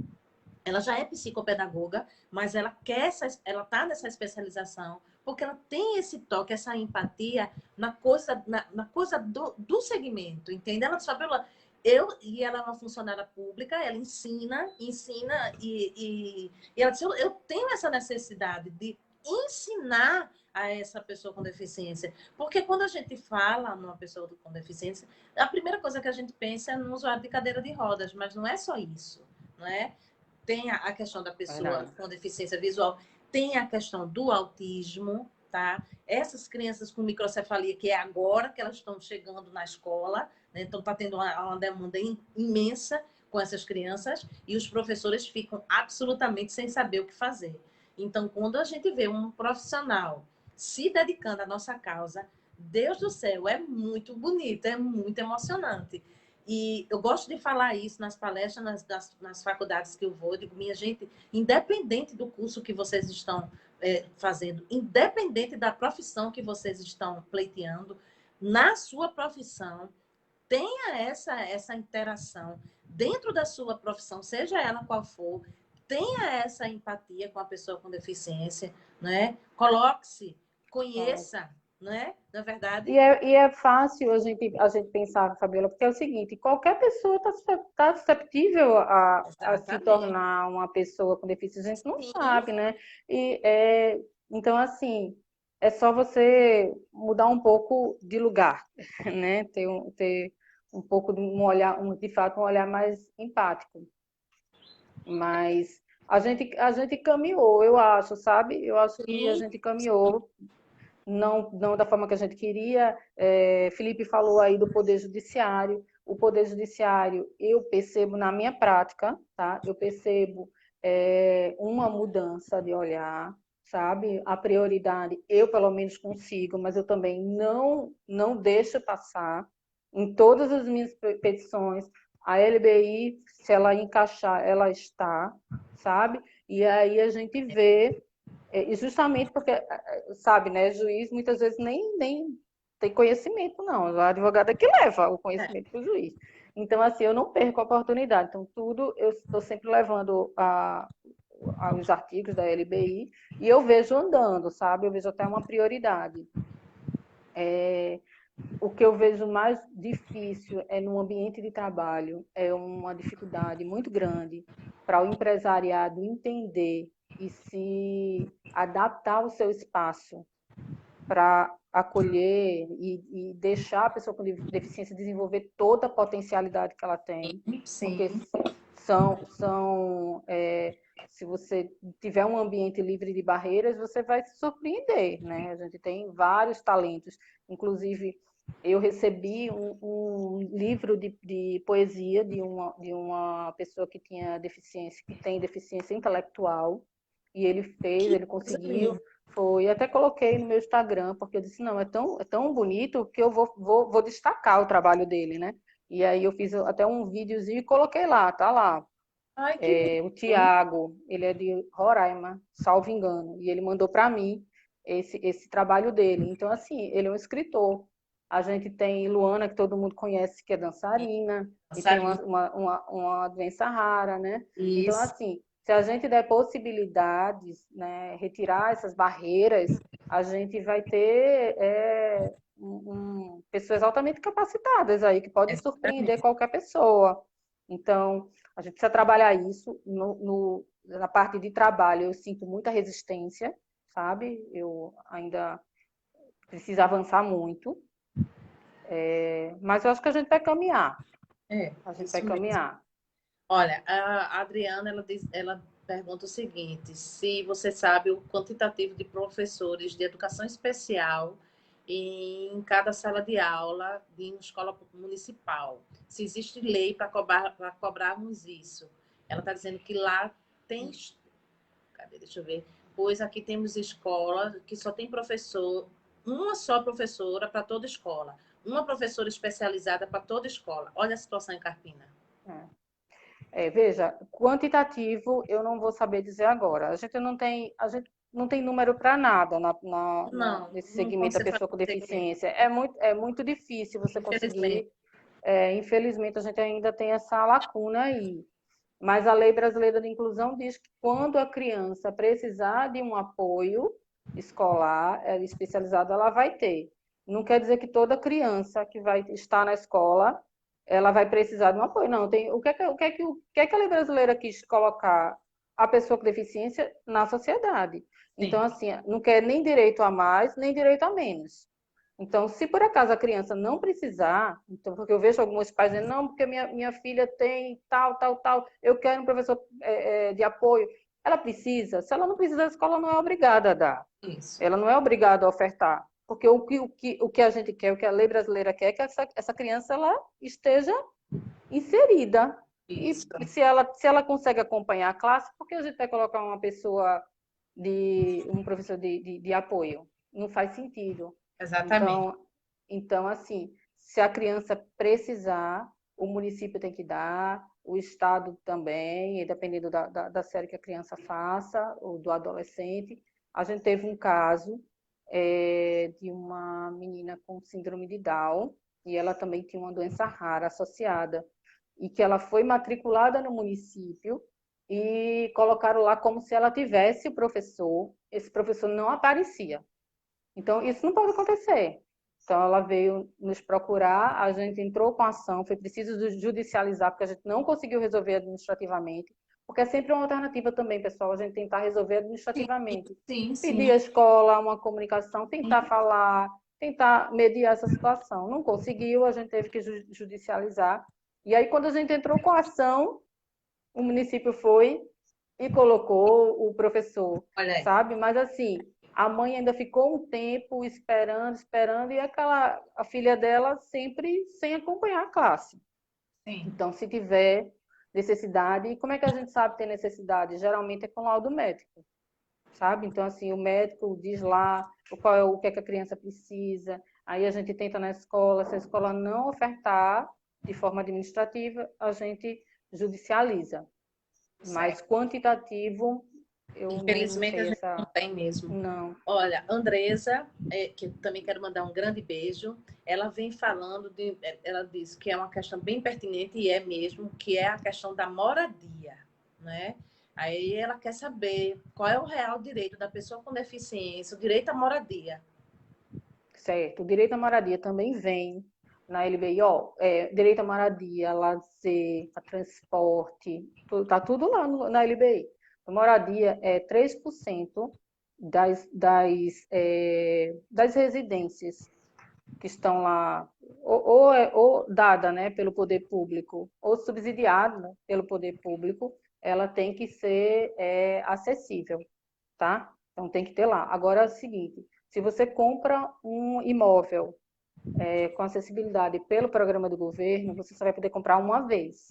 ela já é psicopedagoga, mas ela está nessa especialização porque ela tem esse toque, essa empatia na coisa do segmento, entende? Ela sabe, e ela é uma funcionária pública, ela ensina e ela disse, eu tenho essa necessidade de ensinar a essa pessoa com deficiência, porque quando a gente fala numa pessoa com deficiência, a primeira coisa que a gente pensa é no usuário de cadeira de rodas, mas não é só isso, não é? Tem a questão da pessoa Verdade. com deficiência visual, tem a questão do autismo, tá? Essas crianças com microcefalia, que é agora que elas estão chegando na escola, né? Então está tendo uma demanda imensa com essas crianças e os professores ficam absolutamente sem saber o que fazer. Então, quando a gente vê um profissional se dedicando à nossa causa, Deus do céu, é muito bonito, é muito emocionante. E eu gosto de falar isso nas palestras, nas faculdades que eu vou. Eu digo, minha gente, independente do curso que vocês estão fazendo, independente da profissão que vocês estão pleiteando, na sua profissão, tenha essa interação dentro da sua profissão, seja ela qual for, tenha essa empatia com a pessoa com deficiência, né? Coloque-se, conheça, né? Na verdade. E é fácil a gente pensar, Fabiola, porque é o seguinte, qualquer pessoa está susceptível a se Exatamente. tornar uma pessoa com deficiência, a gente não Sim, sabe, né? Então, assim, é só você mudar um pouco de lugar, né? Ter um pouco de um olhar, de fato, um olhar mais empático. Mas a gente caminhou, eu acho, sabe? Eu acho que a sim, gente caminhou não da forma que a gente queria. Felipe falou aí do Poder Judiciário. O Poder Judiciário, eu percebo na minha prática, tá? Eu percebo uma mudança de olhar, sabe? A prioridade, eu pelo menos consigo, mas eu também não deixo passar em todas as minhas petições. A LBI, se ela encaixar, ela está, sabe? E aí a gente vê e justamente porque, sabe, né, juiz muitas vezes nem tem conhecimento, não. A advogada que leva o é, conhecimento para o juiz. Então, assim, eu não perco a oportunidade. Então, tudo eu estou sempre levando os artigos da LBI e eu vejo andando, sabe? Eu vejo até uma prioridade. O que eu vejo mais difícil é no ambiente de trabalho, é uma dificuldade muito grande para o empresariado entender e se adaptar ao seu espaço para acolher e deixar a pessoa com deficiência desenvolver toda a potencialidade que ela tem, porque sim. se você tiver um ambiente livre de barreiras, você vai se surpreender, né? A gente tem vários talentos, inclusive eu recebi um livro de poesia de uma pessoa que tinha deficiência, que tem deficiência intelectual, e ele Coisa conseguiu, linda. foi, até coloquei no meu Instagram, porque eu disse, não, é tão bonito que eu vou destacar o trabalho dele, né? E aí eu fiz até um videozinho e coloquei lá, tá lá. Ai, que O lindo. Tiago, ele é de Roraima, salvo engano, e ele mandou para mim esse trabalho dele. Então, assim, ele é um escritor. A gente tem Luana, que todo mundo conhece, que é dançarina, e tem Passarinho. uma doença rara, né? Então, Isso. assim, se a gente der possibilidades, né, retirar essas barreiras, a gente vai ter pessoas altamente capacitadas aí, que podem surpreender Exatamente. qualquer pessoa. Então, a gente precisa trabalhar isso. Na parte de trabalho, eu sinto muita resistência, sabe? Eu ainda preciso avançar muito, mas eu acho que a gente vai caminhar. A gente vai Isso mesmo. Olha, a Adriana, ela pergunta o seguinte: se você sabe o quantitativo de professores de educação especial em cada sala de aula de uma escola municipal. Se existe lei para cobrarmos isso. Ela está dizendo que lá tem. Cadê? Deixa eu ver. Pois aqui temos escola que só tem professor, uma só professora para toda escola, uma professora especializada para toda escola. Olha a situação em Carpina. veja, quantitativo eu não vou saber dizer agora. A gente não tem número para nada Não, nesse não como segmento da você pessoa com fazer, deficiência. É muito difícil você infelizmente. conseguir. Infelizmente, a gente ainda tem essa lacuna aí. Mas a Lei Brasileira de Inclusão diz que quando a criança precisar de um apoio escolar especializado, ela vai ter. Não quer dizer que toda criança que vai estar na escola, ela vai precisar de um apoio. Não, o que é que a Lei Brasileira quis colocar a pessoa com deficiência na sociedade? Então, Sim, assim, não quer nem direito a mais, nem direito a menos. Então, se por acaso a criança não precisar, então, porque eu vejo alguns pais dizendo, não, porque minha filha tem tal, eu quero um professor de apoio. Ela precisa. Se ela não precisa, a escola não é obrigada a dar. isso. Ela não é obrigada a ofertar. Porque o que a gente quer, o que a lei brasileira quer, é que essa criança ela esteja inserida. E Isso. se ela consegue acompanhar a classe, por que a gente vai colocar um professor de apoio? Não faz sentido. Exatamente. Então, assim, se a criança precisar, o município tem que dar, o Estado também, e dependendo da série que a criança faça, ou do adolescente, a gente teve um caso de uma menina com síndrome de Down, e ela também tinha uma doença rara associada, e que ela foi matriculada no município e colocaram lá como se ela tivesse o professor, esse professor não aparecia. Então, isso não pode acontecer. Então, ela veio nos procurar, a gente entrou com a ação, foi preciso judicializar, porque a gente não conseguiu resolver administrativamente, porque é sempre uma alternativa também, pessoal, a gente tentar resolver administrativamente. Sim, Pedir à escola uma comunicação, tentar falar, tentar mediar essa situação. Não conseguiu, a gente teve que judicializar. E aí, quando a gente entrou com a ação, o município foi e colocou o professor, sabe? Mas assim, a mãe ainda ficou um tempo esperando, e a filha dela sempre sem acompanhar a classe. Sim. Então, se tiver necessidade, e como é que a gente sabe ter necessidade? Geralmente é com laudo médico, sabe? Então, assim, o médico diz lá o que é que a criança precisa, aí a gente tenta na escola, se a escola não ofertar de forma administrativa, a gente judicializa. Certo. Mas quantitativo, eu infelizmente não sei a gente não tem mesmo. Não. Olha, Andresa, que eu também quero mandar um grande beijo, ela vem falando, ela diz que é uma questão bem pertinente, e é mesmo, que é a questão da moradia, né? Aí ela quer saber qual é o real direito da pessoa com deficiência, o direito à moradia. Certo, o direito à moradia também vem na LBI, ó, direito à moradia, lazer, a transporte, tá tudo lá na LBI. A moradia é 3% das residências que estão lá, ou dada, né, pelo poder público, ou subsidiada pelo poder público, ela tem que ser acessível, tá? Então tem que ter lá. Agora é o seguinte, se você compra um imóvel com acessibilidade pelo programa do governo, você só vai poder comprar uma vez,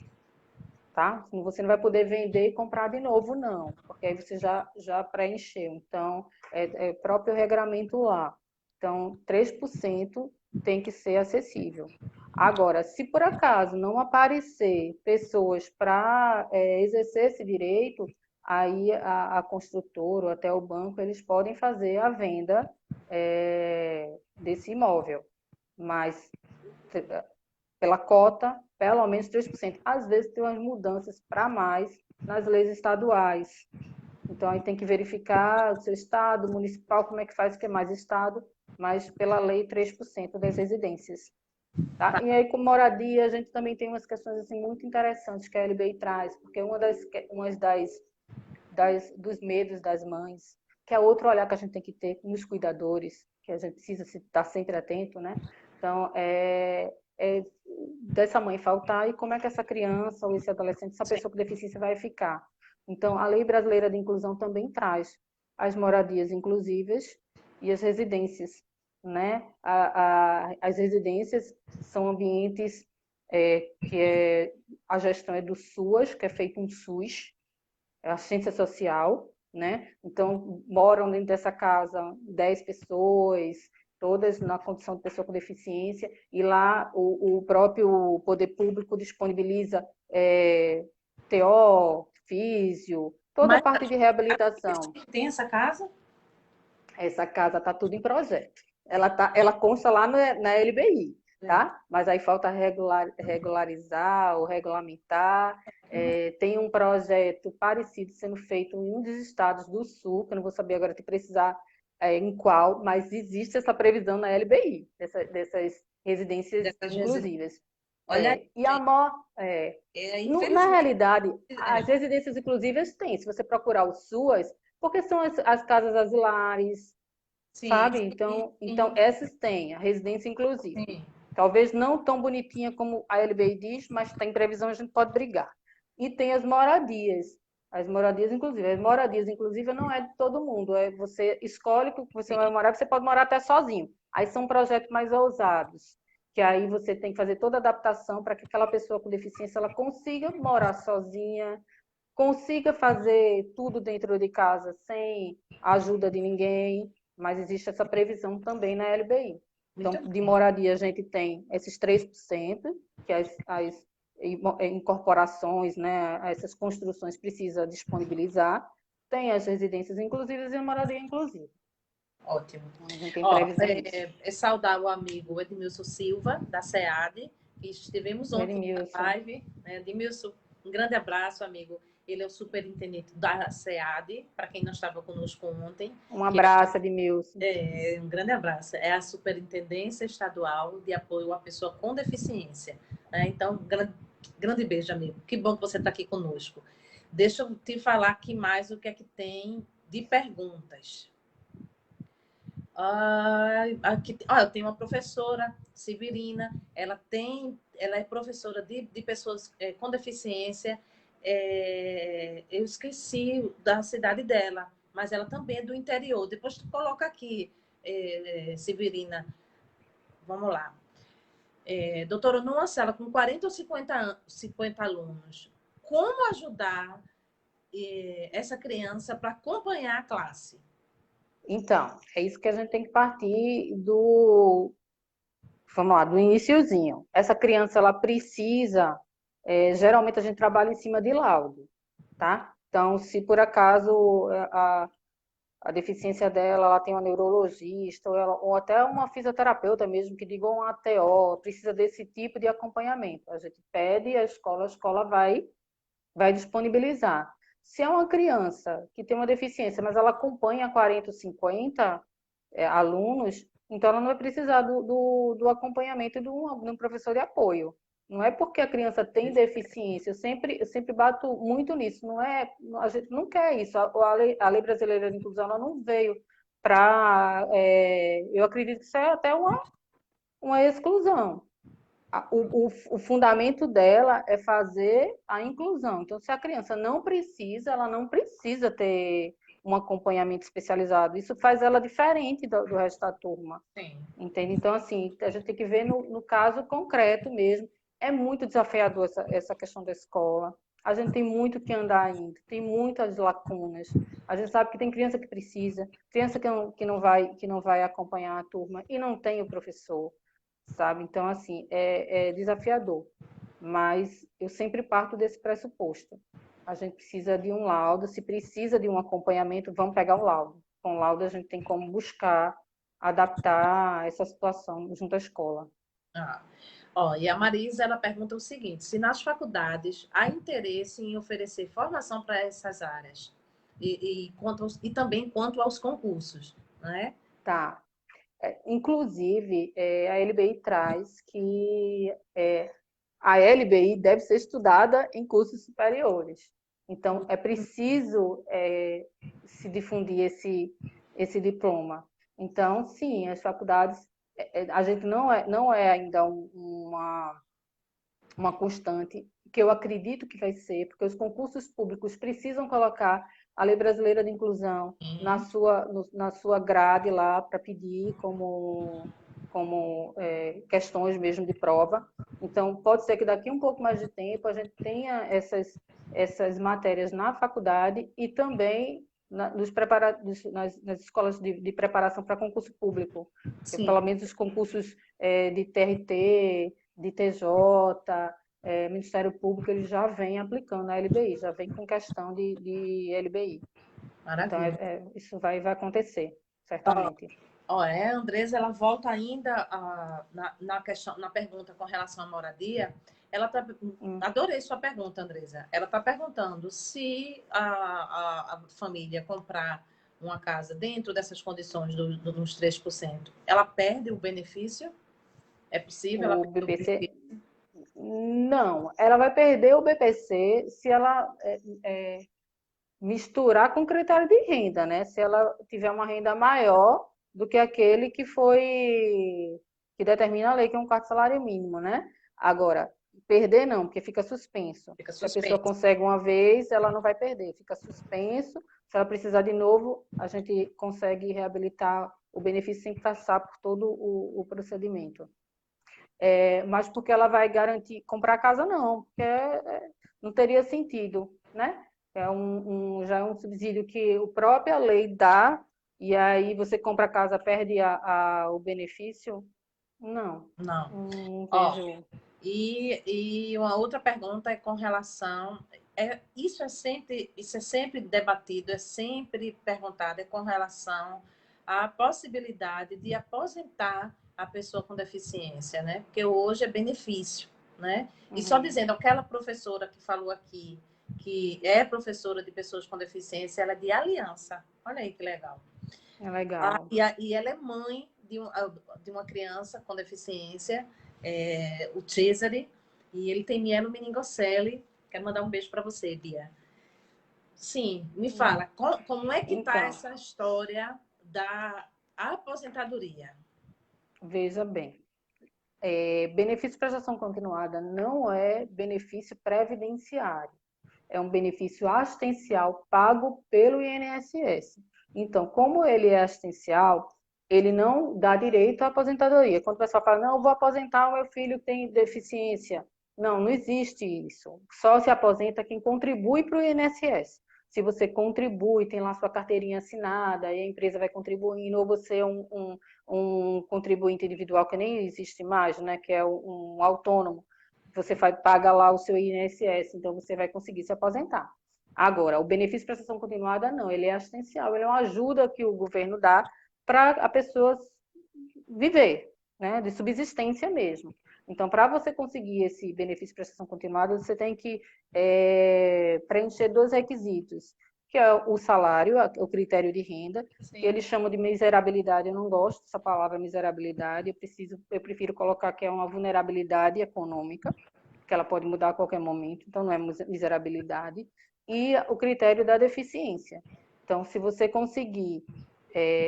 tá? Você não vai poder vender e comprar de novo, não, porque aí você já preencheu. Então, é próprio regramento lá. Então, 3% tem que ser acessível. Agora, se por acaso não aparecer pessoas para exercer esse direito, aí a construtora ou até o banco, eles podem fazer a venda desse imóvel. Mas pela cota, pelo menos 3%. Às vezes tem umas mudanças para mais nas leis estaduais. Então, aí tem que verificar o seu estado, municipal, como é que faz, que é mais estado, mas pela lei 3% das residências. Tá? E aí, com moradia, a gente também tem umas questões assim, muito interessantes que a LBI traz, porque uma dos medos das mães, que é outro olhar que a gente tem que ter nos cuidadores, que a gente precisa estar sempre atento, né? Então, dessa mãe faltar e como é que essa criança ou esse adolescente, essa pessoa com deficiência vai ficar. Então, a Lei Brasileira de Inclusão também traz as moradias inclusivas e as residências, né? As residências são ambientes a gestão é do SUAS, que é feito um SUS, é assistência social, né? Então, moram dentro dessa casa 10 pessoas, todas na condição de pessoa com deficiência, e lá o próprio poder público disponibiliza TO, físio, toda a parte de reabilitação. Tem essa casa? Essa casa está tudo em projeto. Ela consta lá na LBI, tá? Mas aí falta regularizar ou regulamentar. Tem um projeto parecido sendo feito em um dos estados do Sul, que eu não vou saber agora se precisar em qual, mas existe essa previsão na LBI, dessas residências inclusivas. Olha, e a na realidade, as residências inclusivas tem. Se você procurar o SUAS, porque são as casas asilares, sim, sabe? Então, essas têm, a residência inclusiva. Sim. Talvez não tão bonitinha como a LBI diz, mas tem previsão, a gente pode brigar. E tem as moradias inclusivas. As moradias inclusivas não é de todo mundo, você escolhe que você vai morar, você pode morar até sozinho. Aí são projetos mais ousados, que aí você tem que fazer toda a adaptação para que aquela pessoa com deficiência ela consiga morar sozinha, consiga fazer tudo dentro de casa sem a ajuda de ninguém, mas existe essa previsão também na LBI. Então, de moradia, a gente tem esses 3%, que as incorporações, né, essas construções precisa disponibilizar, tem as residências inclusivas e a moradia inclusiva. Ótimo. A gente tem Ó, previsão disso. saudar o amigo Edmilson Silva, da SEAD, que estivemos O ontem na Edmilson. live. Edmilson, um grande abraço, amigo. Ele é o superintendente da SEAD, para quem não estava conosco ontem. Um abraço, Edmilson. Um grande abraço. É a Superintendência Estadual de Apoio à Pessoa com Deficiência. Então, grande beijo, amigo. Que bom que você está aqui conosco. Deixa eu te falar aqui mais o que é que tem de perguntas. Aqui, eu tenho uma professora, Severina, ela é professora de pessoas com deficiência. Eu esqueci da cidade dela, mas ela também é do interior. Depois tu coloca aqui, Severina. Vamos lá. Doutora, numa sala com 40 ou 50 alunos, como ajudar essa criança para acompanhar a classe? Então, é isso que a gente tem que partir do, vamos lá, do iniciozinho. Essa criança, ela precisa, geralmente a gente trabalha em cima de laudo, tá? Então, se por acaso a deficiência dela, ela tem uma neurologista, ou até uma fisioterapeuta mesmo, que diga um ATO, precisa desse tipo de acompanhamento. A gente pede a escola vai disponibilizar. Se é uma criança que tem uma deficiência, mas ela acompanha 40 ou 50 alunos, então ela não vai precisar do acompanhamento de um professor de apoio. Não é porque a criança tem deficiência, eu sempre bato muito nisso, não é, a gente não quer isso, a lei brasileira de inclusão ela não veio para, eu acredito que isso é até uma exclusão. O fundamento dela é fazer a inclusão. Então, se a criança não precisa, ela não precisa ter um acompanhamento especializado. Isso faz ela diferente do resto da turma. Sim. Entende? Então, assim, a gente tem que ver no caso concreto mesmo. É muito desafiador essa questão da escola. A gente tem muito que andar ainda, tem muitas lacunas. A gente sabe que tem criança que precisa, criança que não vai acompanhar a turma e não tem o professor, sabe? Então, assim, é desafiador. Mas eu sempre parto desse pressuposto. A gente precisa de um laudo, se precisa de um acompanhamento, vamos pegar o laudo. Com o laudo a gente tem como buscar adaptar essa situação junto à escola. E a Marisa, ela pergunta o seguinte: se nas faculdades há interesse em oferecer formação para essas áreas e também quanto aos concursos, né? Tá. Inclusive, a LBI traz que a LBI deve ser estudada em cursos superiores. Então, é preciso se difundir esse diploma. Então, sim, as faculdades, a gente não é ainda uma constante, que eu acredito que vai ser, porque os concursos públicos precisam colocar a Lei Brasileira de Inclusão na sua grade lá para pedir como questões mesmo de prova. Então, pode ser que daqui um pouco mais de tempo a gente tenha essas matérias na faculdade e também nas escolas de preparação para concurso público. Pelo menos os concursos de TRT, de TJ, Ministério Público, ele já vem aplicando a LBI, já vem com questão de LBI. Maravilha. Então, isso vai acontecer, certamente. A Andresa, ela volta ainda na pergunta com relação à moradia. Adorei sua pergunta, Andresa. Ela está perguntando se a família comprar uma casa dentro dessas condições dos 3%, ela perde o benefício? É possível ela perder o BPC? Não, ela vai perder o BPC se ela misturar com critério de renda, né? Se ela tiver uma renda maior do que aquele que determina a lei, que é um quarto salário mínimo, né? Agora, perder não, porque fica suspenso. Se a pessoa consegue uma vez, ela não vai perder, fica suspenso. Se ela precisar de novo, a gente consegue reabilitar o benefício sem passar por todo o procedimento. Mas porque ela vai garantir comprar casa, não, porque não teria sentido, né? Já é um subsídio que a própria lei dá, e aí você compra a casa, perde o benefício? Não. Não. Não vejo. E uma outra pergunta é com relação. isso é sempre debatido, é sempre perguntado, é com relação à possibilidade de aposentar a pessoa com deficiência, né? Porque hoje é benefício, né? E só dizendo, aquela professora que falou aqui, que é professora de pessoas com deficiência, ela é de Aliança. Olha aí que legal. É legal. E ela é mãe de uma criança com deficiência, o Cesare, e ele tem mielomeningocele. Quero mandar um beijo para você, Bia. Sim, me fala, como é que está essa história da aposentadoria? Veja bem, benefício de prestação continuada não é benefício previdenciário, é um benefício assistencial pago pelo INSS. Então, como ele é assistencial, ele não dá direito à aposentadoria. Quando o pessoal fala, não, eu vou aposentar o meu filho que tem deficiência. Não, não existe isso. Só se aposenta quem contribui para o INSS. Se você contribui, tem lá sua carteirinha assinada, e a empresa vai contribuindo, ou você é um contribuinte individual que nem existe mais, né, que é um autônomo, você paga lá o seu INSS, então você vai conseguir se aposentar. Agora, o benefício de prestação continuada, não, ele é assistencial, ele é uma ajuda que o governo dá para a pessoa viver, né, de subsistência mesmo. Então, para você conseguir esse benefício de prestação continuada, você tem que preencher 2 requisitos, que é o salário, o critério de renda, que eles chamam de miserabilidade. Eu não gosto dessa palavra miserabilidade, eu prefiro colocar que é uma vulnerabilidade econômica, que ela pode mudar a qualquer momento, então não é miserabilidade, e o critério da deficiência. Então, se você conseguir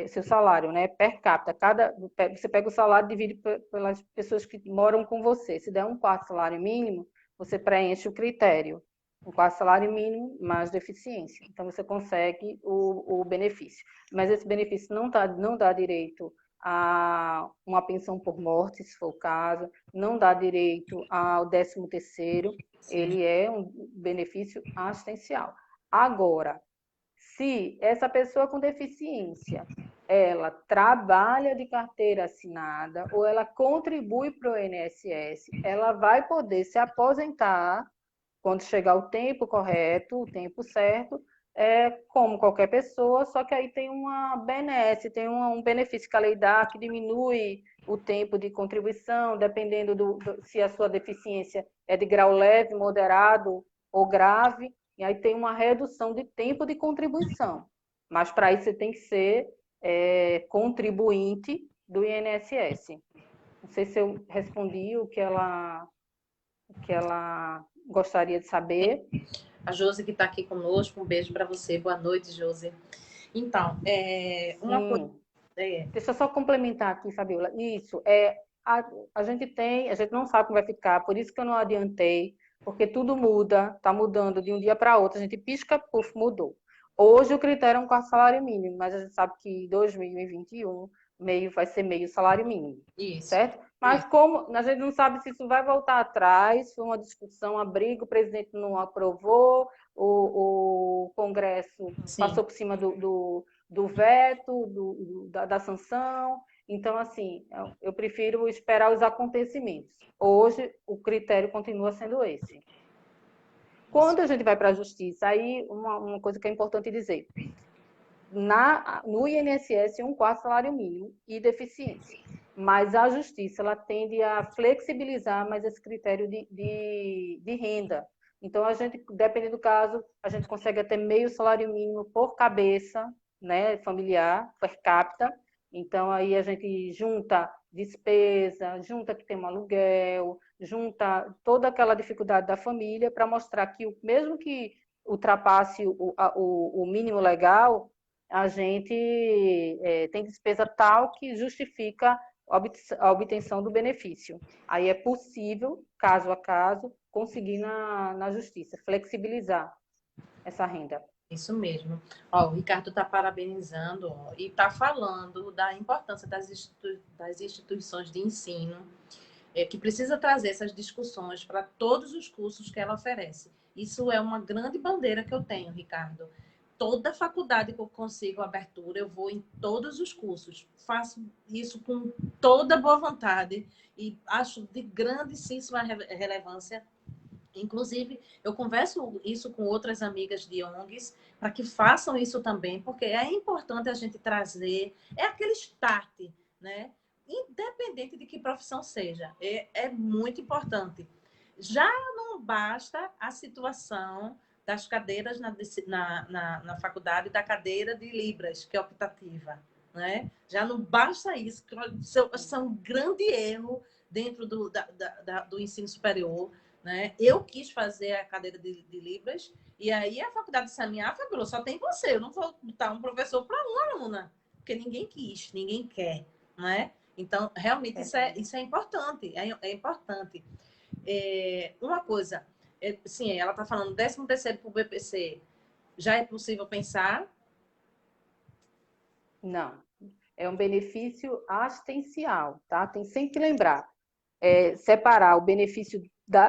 seu salário, né, per capita, você pega o salário e divide pelas pessoas que moram com você. Se der 1/4 salário mínimo, você preenche o critério. 1/4 salário mínimo mais deficiência. Então, você consegue o benefício. Mas esse benefício não dá direito a uma pensão por morte, se for o caso, não dá direito ao 13º, ele é um benefício assistencial. Agora, se essa pessoa com deficiência, ela trabalha de carteira assinada ou ela contribui para o INSS, ela vai poder se aposentar quando chegar o tempo correto, o tempo certo, como qualquer pessoa, só que aí tem uma benesse, tem um benefício que a lei dá, que diminui o tempo de contribuição, dependendo se a sua deficiência é de grau leve, moderado ou grave, e aí tem uma redução de tempo de contribuição. Mas para isso você tem que ser contribuinte do INSS. Não sei se eu respondi o que ela gostaria de saber. A Josi que está aqui conosco, um beijo para você. Boa noite, Josi. Então, uma coisa... Deixa eu só complementar aqui, Fabiola. Isso, a gente não sabe como vai ficar, por isso que eu não adiantei, porque tudo muda, está mudando de um dia para outro, a gente pisca, puf, mudou. Hoje o critério é 1/4 salário mínimo, mas a gente sabe que em 2021 vai ser meio salário mínimo, isso, certo? Mas como a gente não sabe se isso vai voltar atrás, foi uma discussão, uma briga, o presidente não aprovou, o Congresso passou por cima do veto, da sanção. Então, assim, eu prefiro esperar os acontecimentos. Hoje, o critério continua sendo esse. Quando a gente vai para a justiça, aí uma coisa que é importante dizer, no INSS, 1/4 salário mínimo e deficiência. Mas a justiça ela tende a flexibilizar mais esse critério de renda. Então, a gente, dependendo do caso, a gente consegue até meio salário mínimo por cabeça, né, familiar, per capita. Então, aí a gente junta despesa, junta que tem um aluguel, junta toda aquela dificuldade da família para mostrar que, mesmo que ultrapasse o mínimo legal, a gente tem despesa tal que justifica a obtenção do benefício. Aí é possível, caso a caso, conseguir na justiça, flexibilizar essa renda. Isso mesmo. Ó, o Ricardo está parabenizando e está falando da importância das instituições de ensino, que precisa trazer essas discussões para todos os cursos que ela oferece. Isso é uma grande bandeira que eu tenho, Ricardo. Toda faculdade que eu consigo abertura, eu vou em todos os cursos. Faço isso com toda boa vontade e acho de grandíssima relevância Inclusive, eu converso isso com outras amigas de ONGs para que façam isso também, porque é importante a gente trazer, é aquele start, né? Independente de que profissão seja, é muito importante. Já não basta a situação das cadeiras na faculdade, da cadeira de Libras, que é optativa, né? Já não basta isso, que são um grande erro dentro do ensino superior, né? Eu quis fazer a cadeira de Libras, e aí a faculdade disse a mim, Fabiola, só tem você, eu não vou botar um professor para uma aluna, porque ninguém quis, ninguém quer, né? Então, realmente, isso é importante, é importante. Uma coisa, sim, ela está falando 13º para o BPC, já é possível pensar? Não, é um benefício assistencial, tá? Tem sempre que lembrar, separar o benefício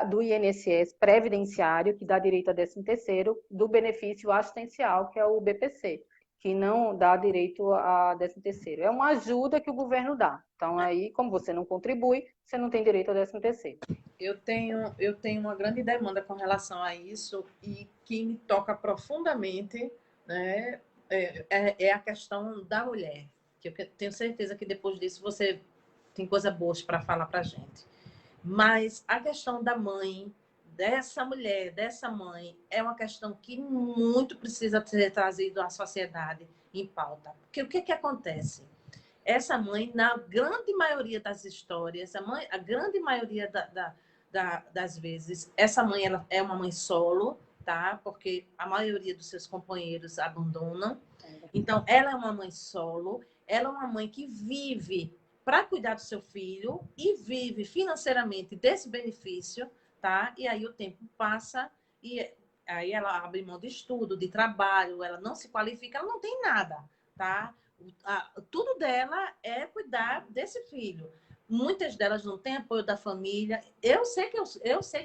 do INSS previdenciário, que dá direito a 13º, do benefício assistencial, que é o BPC, que não dá direito a 13º. É uma ajuda que o governo dá. Então, aí, como você não contribui, você não tem direito ao 13º. Eu tenho uma grande demanda com relação a isso e que me toca profundamente, né, é a questão da mulher. Que eu tenho certeza que depois disso você tem coisas boas para falar para a gente. Mas a questão da mãe, dessa mulher, dessa mãe, é uma questão que muito precisa ser trazido à sociedade em pauta. Porque o que acontece? Essa mãe, na grande maioria das histórias, a grande maioria das vezes, essa mãe ela é uma mãe solo, tá? Porque a maioria dos seus companheiros abandonam. Então, ela é uma mãe solo, ela é uma mãe que vive para cuidar do seu filho e vive financeiramente desse benefício, tá? E aí o tempo passa e aí ela abre mão de estudo, de trabalho, ela não se qualifica, ela não tem nada, tá? Tudo dela é cuidar desse filho. Muitas delas não têm apoio da família. Eu sei que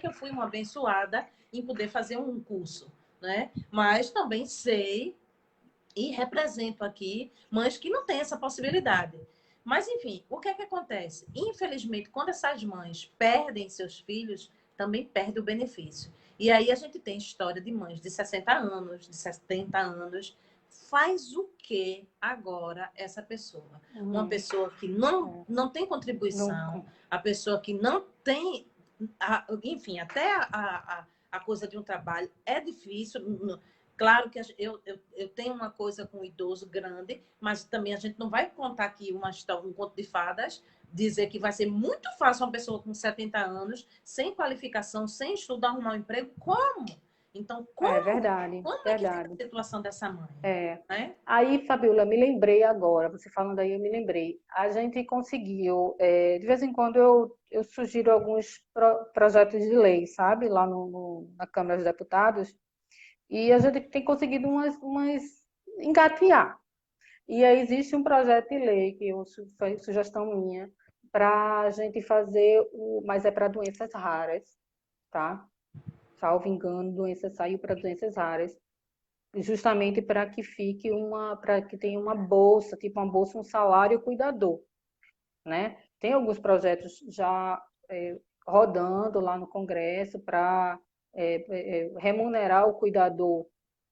eu fui uma abençoada em poder fazer um curso, né? Mas também sei e represento aqui mães que não têm essa possibilidade. Mas, enfim, o que é que acontece? Infelizmente, quando essas mães perdem seus filhos, também perde o benefício. E aí a gente tem história de mães de 60 anos, de 70 anos. Faz o que agora essa pessoa? Uma pessoa que não tem contribuição, a pessoa que não tem. Enfim, até a coisa de um trabalho é difícil. Claro que eu tenho uma coisa com o idoso grande, mas também a gente não vai contar aqui um conto de fadas, dizer que vai ser muito fácil uma pessoa com 70 anos, sem qualificação, sem estudar, arrumar um emprego. Como? Então, É verdade, como é que fica verdade. a situação dessa mãe? Né? Aí, Fabiola, me lembrei agora, você falando aí, eu me lembrei. A gente conseguiu, de vez em quando eu sugiro alguns projetos de lei, sabe, lá na Câmara dos Deputados, e a gente tem conseguido umas engatear. E aí existe um projeto de lei, foi sugestão minha, para a gente fazer, mas é para doenças raras, tá? Salvo engano, saiu para doenças raras, justamente para que tenha uma bolsa, tipo uma bolsa, um salário cuidador, né? Tem alguns projetos já rodando lá no Congresso para remunerar o cuidador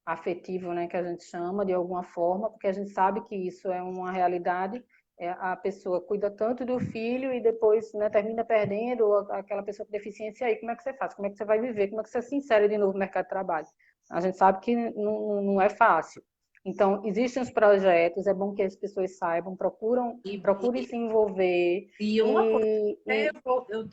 afetivo, né, que a gente chama de alguma forma, porque a gente sabe que isso é uma realidade. A pessoa cuida tanto do filho e depois, né, termina perdendo aquela pessoa com deficiência. Aí como é que você faz? Como é que você vai viver? Como é que você se insere de novo no mercado de trabalho? A gente sabe que não é fácil. Então, existem os projetos, é bom que as pessoas saibam, procurem se envolver. E uma coisa, eu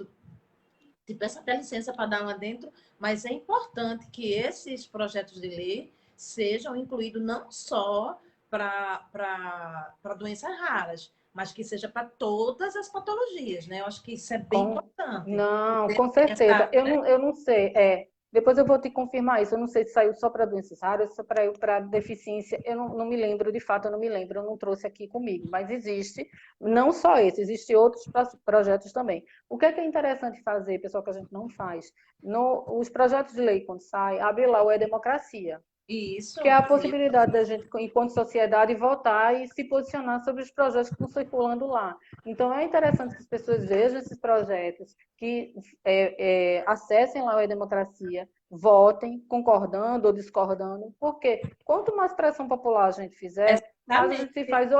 te peço até licença para dar uma dentro, mas é importante que esses projetos de lei sejam incluídos não só para doenças raras, mas que seja para todas as patologias, né? Eu acho que isso é bem importante. Não, com certeza. Eu não sei. Depois eu vou te confirmar isso. Eu não sei se saiu só para doenças raras, só para deficiência. Eu não me lembro, de fato, eu não me lembro. Eu não trouxe aqui comigo. Mas existe, não só esse, existem outros projetos também. O que é interessante fazer, pessoal, que a gente não faz? Os projetos de lei, quando saem, abre lá o E-Democracia. Isso. que é a possibilidade da gente, enquanto sociedade, votar e se posicionar sobre os projetos que estão circulando lá. Então, é interessante que as pessoas vejam esses projetos, que acessem lá a democracia, votem, concordando ou discordando, porque quanto mais pressão popular a gente fizer, mais a gente se faz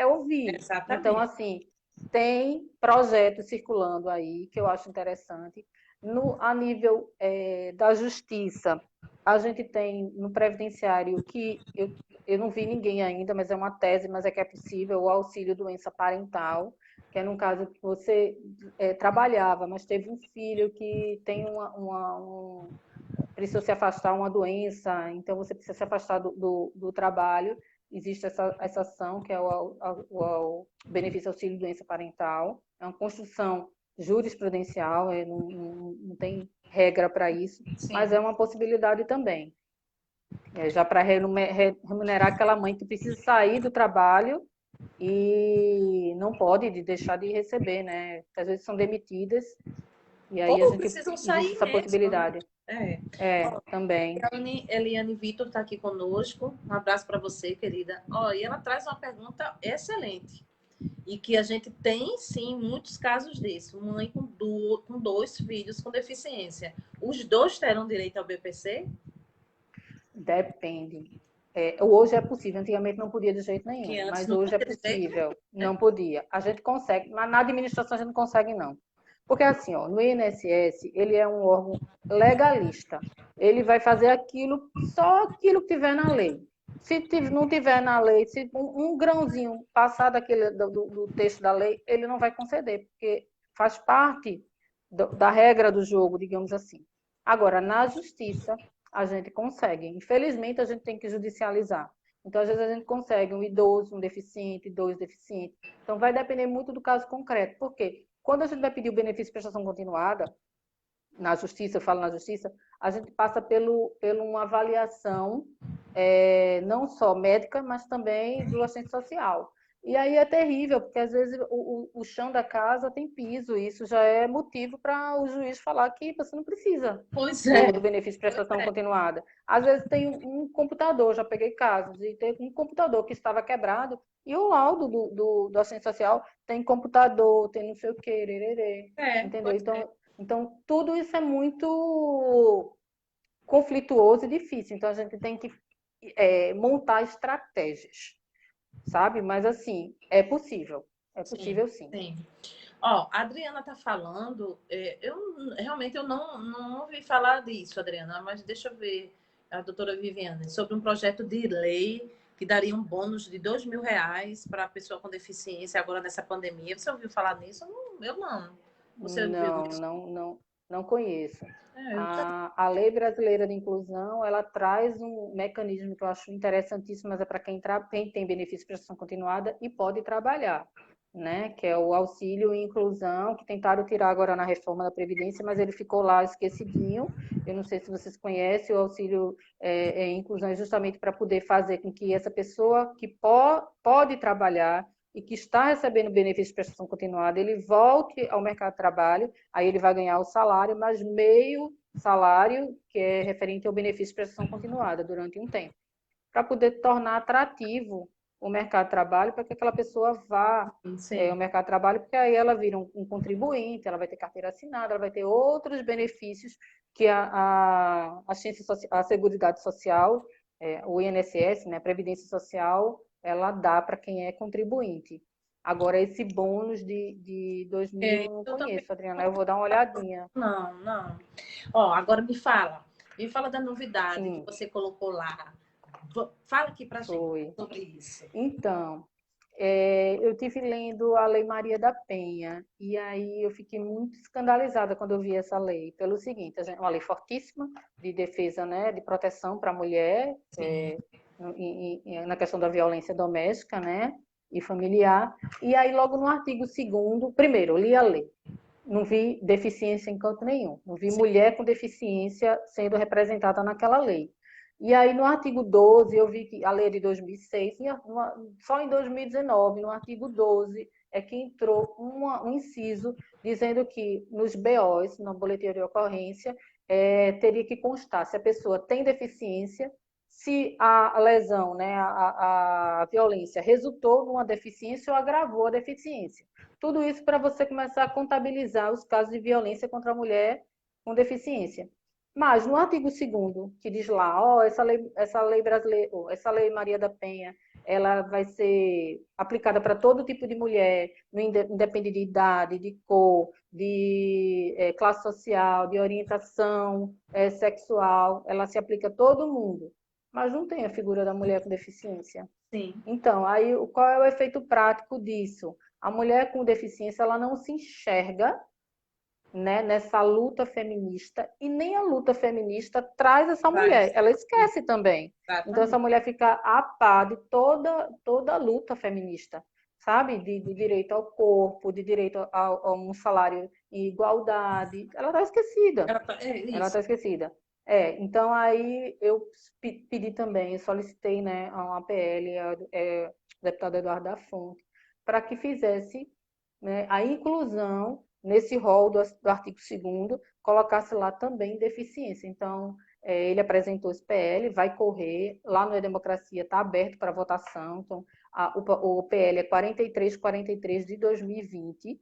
ouvir. Exatamente. Então, assim, tem projetos circulando aí, que eu acho interessante. A nível da justiça, a gente tem no previdenciário que eu não vi ninguém ainda, mas é uma tese, mas é que é possível, o auxílio doença parental, que é num caso que você trabalhava, mas teve um filho que tem precisou se afastar uma doença, então você precisa se afastar do trabalho. Existe essa ação, que é o benefício auxílio doença parental, é uma construção jurisprudencial, não tem regra para isso, Sim. mas é uma possibilidade também. Já para remunerar aquela mãe que precisa sair do trabalho e não pode deixar de receber, né? Porque às vezes são demitidas e aí Ou precisam sair existe essa mesmo, possibilidade. né? Também. Eliane Vitor está aqui conosco. Um abraço para você, querida. E ela traz uma pergunta excelente. E que a gente tem, sim, muitos casos desses. Mãe com 2 filhos com deficiência. Os 2 terão direito ao BPC? Depende. Hoje é possível, antigamente não podia de jeito nenhum, mas hoje é possível. Não podia. A gente consegue, mas na administração a gente não consegue, não. Porque assim, no INSS, ele é um órgão legalista. Ele vai fazer só aquilo que tiver na lei. Se não tiver na lei, se um grãozinho passar do texto da lei, ele não vai conceder, porque faz parte da regra do jogo, digamos assim. Agora, na justiça, a gente consegue. Infelizmente, a gente tem que judicializar. Então, às vezes, a gente consegue um idoso, um deficiente, 2 deficientes. Então, vai depender muito do caso concreto. Por quê? Quando a gente vai pedir o benefício de prestação continuada, na justiça, eu falo na justiça, a gente passa por uma avaliação, não só médica, mas também do assistente social. E aí é terrível, porque às vezes o chão da casa tem piso, e isso já é motivo para o juiz falar que você não precisa do benefício de prestação continuada. Às vezes tem um computador, já peguei casos, e tem um computador que estava quebrado, e o laudo do assistente social tem computador, tem não sei o quê, entendeu? Então, tudo isso é muito conflituoso e difícil. Então, a gente tem que montar estratégias, sabe? Mas, assim, é possível. É possível, sim. A Adriana está falando, realmente eu não ouvi falar disso, Adriana, mas deixa eu ver, a doutora Viviane, sobre um projeto de lei que daria um bônus de R$2.000 para a pessoa com deficiência agora nessa pandemia. Você ouviu falar nisso? Eu não. Você Não conheço. A Lei Brasileira de Inclusão, ela traz um mecanismo que eu acho interessantíssimo, mas é para quem tem benefício de prestação continuada e pode trabalhar, né? Que é o auxílio e inclusão, que tentaram tirar agora na reforma da Previdência, mas ele ficou lá esquecidinho. Eu não sei se vocês conhecem, o auxílio e inclusão é justamente para poder fazer com que essa pessoa que pode trabalhar e que está recebendo benefício de prestação continuada, ele volte ao mercado de trabalho, aí ele vai ganhar o salário, mas meio salário, que é referente ao benefício de prestação continuada, durante um tempo, para poder tornar atrativo o mercado de trabalho, para que aquela pessoa vá ao mercado de trabalho, porque aí ela vira um contribuinte, ela vai ter carteira assinada, ela vai ter outros benefícios que a Seguridade Social, o INSS, né, a Previdência Social, ela dá para quem é contribuinte. Agora, esse bônus de 2.000 eu não conheço, Adriana. Eu vou dar uma olhadinha. Não. Agora me fala da novidade que você colocou lá. Fala aqui para a gente sobre isso. Então, eu estive lendo a Lei Maria da Penha, e aí eu fiquei muito escandalizada quando eu vi essa lei, pelo seguinte, uma lei fortíssima de defesa, né, de proteção para a mulher, na questão da violência doméstica, né, e familiar, e aí logo no artigo 2º, primeiro, eu li a lei, não vi deficiência em canto nenhum, não vi mulher com deficiência sendo representada naquela lei. E aí, no artigo 12, eu vi que a lei é de 2006, só em 2019, no artigo 12, é que entrou um inciso dizendo que nos BOs, no boletim de ocorrência, teria que constar se a pessoa tem deficiência, se a lesão, né, a violência resultou numa deficiência ou agravou a deficiência. Tudo isso para você começar a contabilizar os casos de violência contra a mulher com deficiência. Mas no artigo 2º, que diz lá, essa lei brasileira, essa lei Maria da Penha, ela vai ser aplicada para todo tipo de mulher, independe de idade, de cor, de classe social, de orientação sexual, ela se aplica a todo mundo. Mas não tem a figura da mulher com deficiência. Sim. Então, aí qual é o efeito prático disso? A mulher com deficiência, ela não se enxerga, né, nessa luta feminista, e nem a luta feminista traz essa mulher, ela esquece também. Exatamente. Então, essa mulher fica a par de toda a luta feminista, sabe? De direito ao corpo, de direito a um salário em igualdade. Ela está esquecida. Ela está esquecida. Então, aí eu pedi também, eu solicitei, né, a uma PL, o deputado Eduardo da Fonte, para que fizesse, né, a inclusão nesse rol do artigo 2º, colocasse lá também deficiência. Então, ele apresentou esse PL, vai correr, lá no E-Democracia está aberto para votação, então, o PL é 4343 de 2020,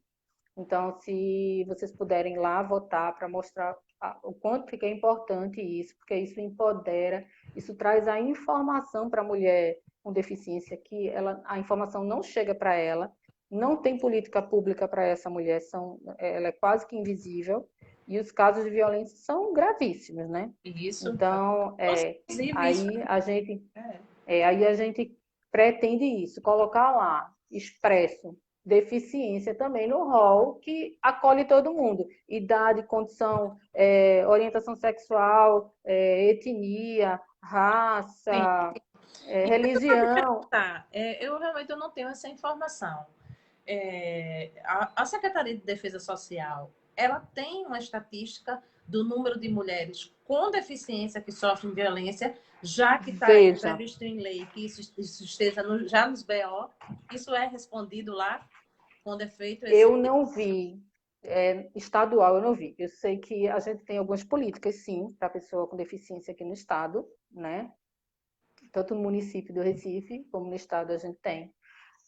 então, se vocês puderem lá votar para mostrar o quanto que é importante isso, porque isso empodera, isso traz a informação para a mulher com deficiência, que a informação não chega para ela, não tem política pública para essa mulher, ela é quase que invisível, e os casos de violência são gravíssimos, né? Isso. Então, aí É. a gente pretende isso, colocar lá, expresso, deficiência também no rol que acolhe todo mundo. Idade, condição, orientação sexual, etnia, raça, religião. Tá, eu realmente não tenho essa informação. A Secretaria de Defesa Social, ela tem uma estatística do número de mulheres com deficiência que sofrem violência, já que está previsto em lei que isso esteja já nos BO. Isso é respondido lá, quando é feito esse... Eu não vi. Estadual eu não vi. Eu sei que a gente tem algumas políticas, sim, para pessoa com deficiência aqui no estado, né? Tanto no município do Recife, como no estado a gente tem.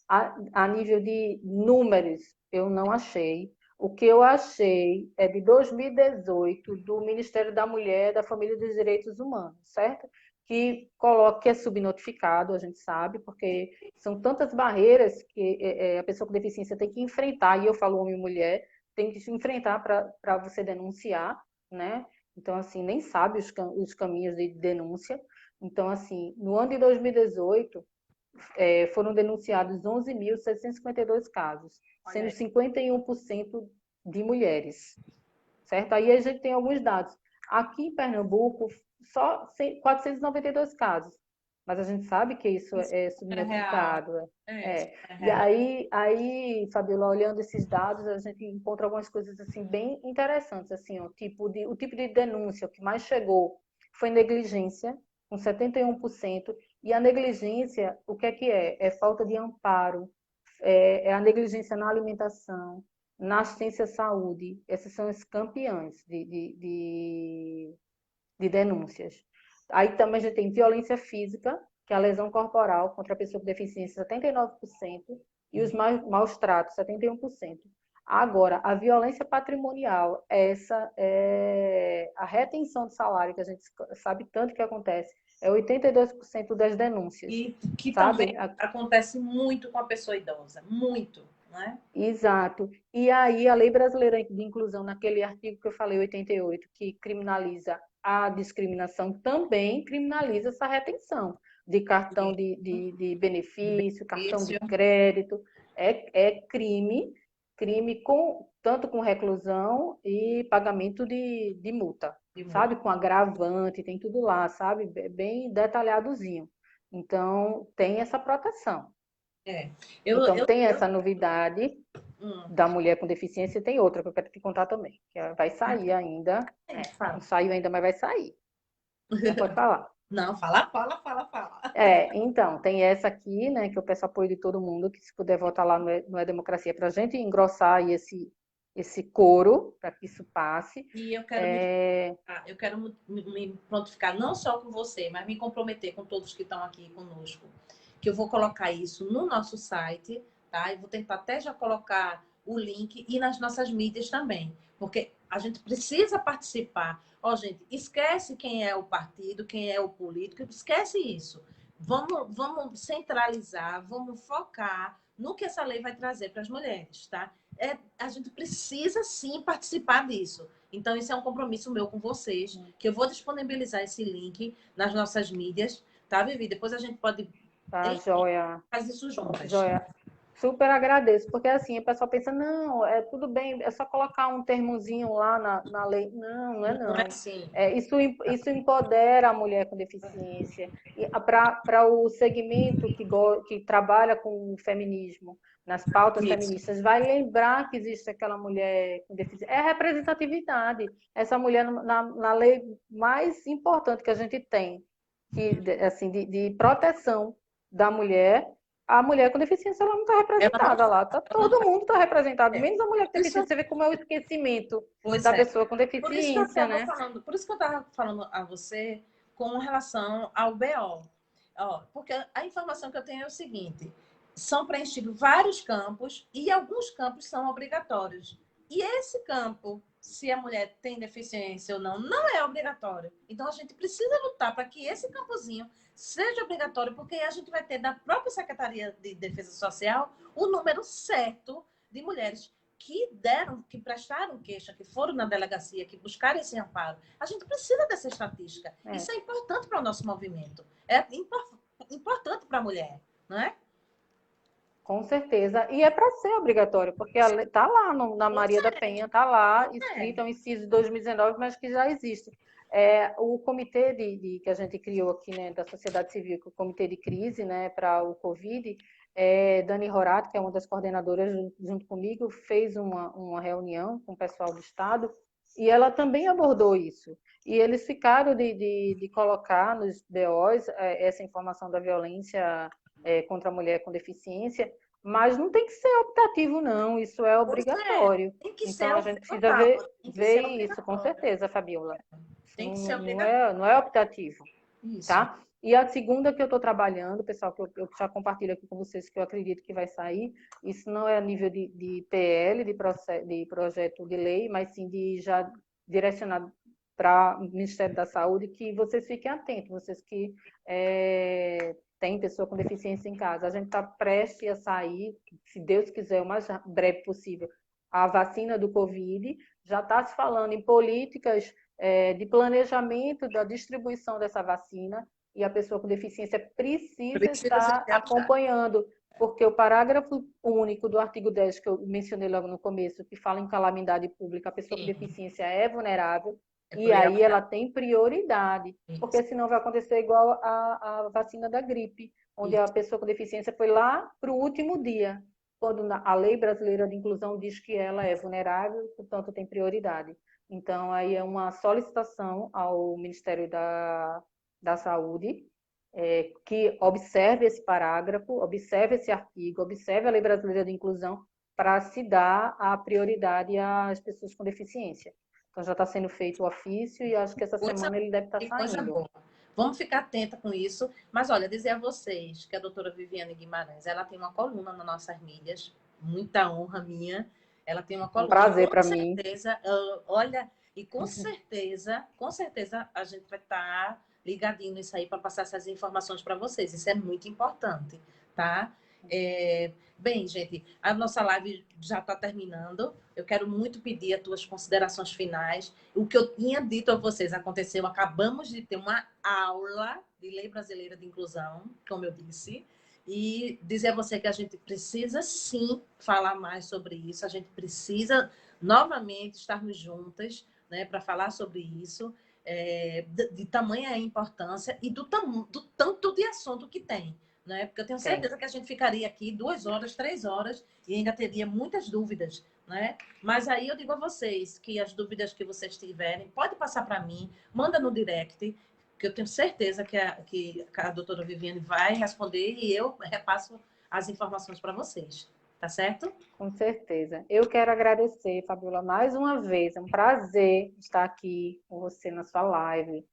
A nível de números, eu não achei. O que eu achei é de 2018, do Ministério da Mulher, da Família e dos Direitos Humanos, certo? Que coloca que é subnotificado, a gente sabe, porque são tantas barreiras que a pessoa com deficiência tem que enfrentar, e eu falo homem e mulher, tem que se enfrentar para você denunciar, né? Então, assim, nem sabe os caminhos de denúncia. Então, assim, no ano de 2018, foram denunciados 11.752 casos, sendo 51% de mulheres, certo? Aí a gente tem alguns dados. Aqui em Pernambuco, só 492 casos, mas a gente sabe que isso é subnotificado. E aí, Fabiola, olhando esses dados, a gente encontra algumas coisas assim bem interessantes, assim, ó, o tipo de denúncia que mais chegou foi negligência, com 71%, e a negligência, o que é? É falta de amparo, é a negligência na alimentação, na assistência à saúde. Esses são os campeões de denúncias. Aí também a gente tem violência física, que é a lesão corporal contra a pessoa com deficiência, 79%, e os maus tratos, 71%. Agora, a violência patrimonial, essa é a retenção de salário, que a gente sabe tanto que acontece, é 82% das denúncias. E que sabe? também acontece muito com a pessoa idosa, muito, né? Exato. E aí a Lei Brasileira de Inclusão, naquele artigo que eu falei, 88, que criminaliza a discriminação, também criminaliza essa retenção de cartão de benefício, cartão de crédito. É crime tanto com reclusão e pagamento de multa, sabe? Com agravante, tem tudo lá, sabe? Bem detalhadozinho. Então, tem essa proteção. Então, tem essa novidade da mulher com deficiência, e tem outra que eu quero te contar também, que vai sair ainda. Não saiu ainda, mas vai sair. Não pode falar. Não, fala. Então, tem essa aqui, né, que eu peço apoio de todo mundo, que se puder votar lá no E-Democracia, para a gente engrossar aí esse coro para que isso passe. E eu quero me prontificar não só com você, mas me comprometer com todos que estão aqui conosco, que eu vou colocar isso no nosso site, tá? E vou tentar até já colocar o link e nas nossas mídias também, porque a gente precisa participar. Ó, gente, esquece quem é o partido, quem é o político, esquece isso. Vamos centralizar, vamos focar no que essa lei vai trazer para as mulheres, tá? A gente precisa sim participar disso. Então, isso é um compromisso meu com vocês, que eu vou disponibilizar esse link nas nossas mídias, tá, Vivi? Depois a gente pode Tá, joia. fazer isso juntas. Joia. Super agradeço, porque assim, o pessoal pensa, não, tudo bem, é só colocar um termozinho lá na lei. Não, não é não. Não é assim. Isso empodera a mulher com deficiência. E para o segmento que trabalha com o feminismo, nas pautas feministas, vai lembrar que existe aquela mulher com deficiência. É a representatividade. Essa mulher na lei mais importante que a gente tem, assim, de proteção da mulher. A mulher com deficiência ela não está representada lá. Todo mundo está representado, menos a mulher com deficiência. Você vê como é o esquecimento da pessoa com deficiência, né? Por isso que eu estava falando a você com relação ao BO. Ó, porque a informação que eu tenho é o seguinte: são preenchidos vários campos e alguns campos são obrigatórios. E esse campo, se a mulher tem deficiência ou não, não é obrigatório. Então, a gente precisa lutar para que esse campozinho seja obrigatório, porque a gente vai ter da própria Secretaria de Defesa Social o número certo de mulheres que prestaram queixa, que foram na delegacia, que buscaram esse amparo. A gente precisa dessa estatística. Isso é importante para o nosso movimento. É importante para a mulher, não é? Com certeza. E é para ser obrigatório, porque está lá na Maria da Penha, está lá, escrito, é um inciso de 2019, mas que já existe. O comitê que a gente criou aqui, né, da sociedade civil, o comitê de crise, né, para o Covid, Dani Horato, que é uma das coordenadoras junto comigo, fez uma reunião com o pessoal do Estado e ela também abordou isso. E eles ficaram de colocar nos BOs essa informação da violência contra a mulher com deficiência, mas não tem que ser optativo, não, isso é obrigatório. Então, a gente precisa ver isso, com certeza, Fabiola. Tem que ser obrigatório. Não é optativo, isso. Tá? E a segunda que eu estou trabalhando, pessoal, que eu já compartilho aqui com vocês, que eu acredito que vai sair, isso não é a nível de PL, de projeto de lei, mas sim já direcionado para o Ministério da Saúde, que vocês fiquem atentos, vocês que têm pessoa com deficiência em casa. A gente está prestes a sair, se Deus quiser, o mais breve possível, a vacina do Covid. Já está se falando em políticas de planejamento da distribuição dessa vacina, e a pessoa com deficiência precisa estar acompanhando, porque o parágrafo único do artigo 10, que eu mencionei logo no começo, que fala em calamidade pública, a pessoa com deficiência é vulnerável, e aí ela tem prioridade, porque senão vai acontecer igual a vacina da gripe, onde a pessoa com deficiência foi lá para o último dia, quando a Lei Brasileira de Inclusão diz que ela é vulnerável, portanto tem prioridade. Então, aí é uma solicitação ao Ministério da Saúde, que observe esse parágrafo, observe esse artigo, observe a Lei Brasileira de Inclusão, para se dar a prioridade às pessoas com deficiência. Então, já está sendo feito o ofício e acho que essa semana ele deve estar saindo. Vamos ficar atenta com isso. Mas, olha, dizer a vocês que a doutora Viviane Guimarães, ela tem uma coluna nas nossas mídias, muita honra minha. Ela tem uma coluna. Um prazer para mim. Olha, e com certeza a gente vai estar ligadinho nisso aí para passar essas informações para vocês. Isso é muito importante, tá? Bem, gente, a nossa live já está terminando. Eu quero muito pedir as tuas considerações finais. O que eu tinha dito a vocês aconteceu. Acabamos de ter uma aula de Lei Brasileira de Inclusão, como eu disse. E dizer a você que a gente precisa, sim, falar mais sobre isso. A gente precisa, novamente, estarmos juntas, né, para falar sobre isso. De tamanha importância e do tanto de assunto que tem. Né? Porque eu tenho certeza que a gente ficaria aqui 2 horas, 3 horas e ainda teria muitas dúvidas, né? Mas aí eu digo a vocês que as dúvidas que vocês tiverem, pode passar para mim, manda no direct, que eu tenho certeza que a doutora Viviane vai responder e eu repasso as informações para vocês. tá certo? Com certeza. Eu quero agradecer, Fabiola, mais uma vez. É um prazer estar aqui com você na sua live.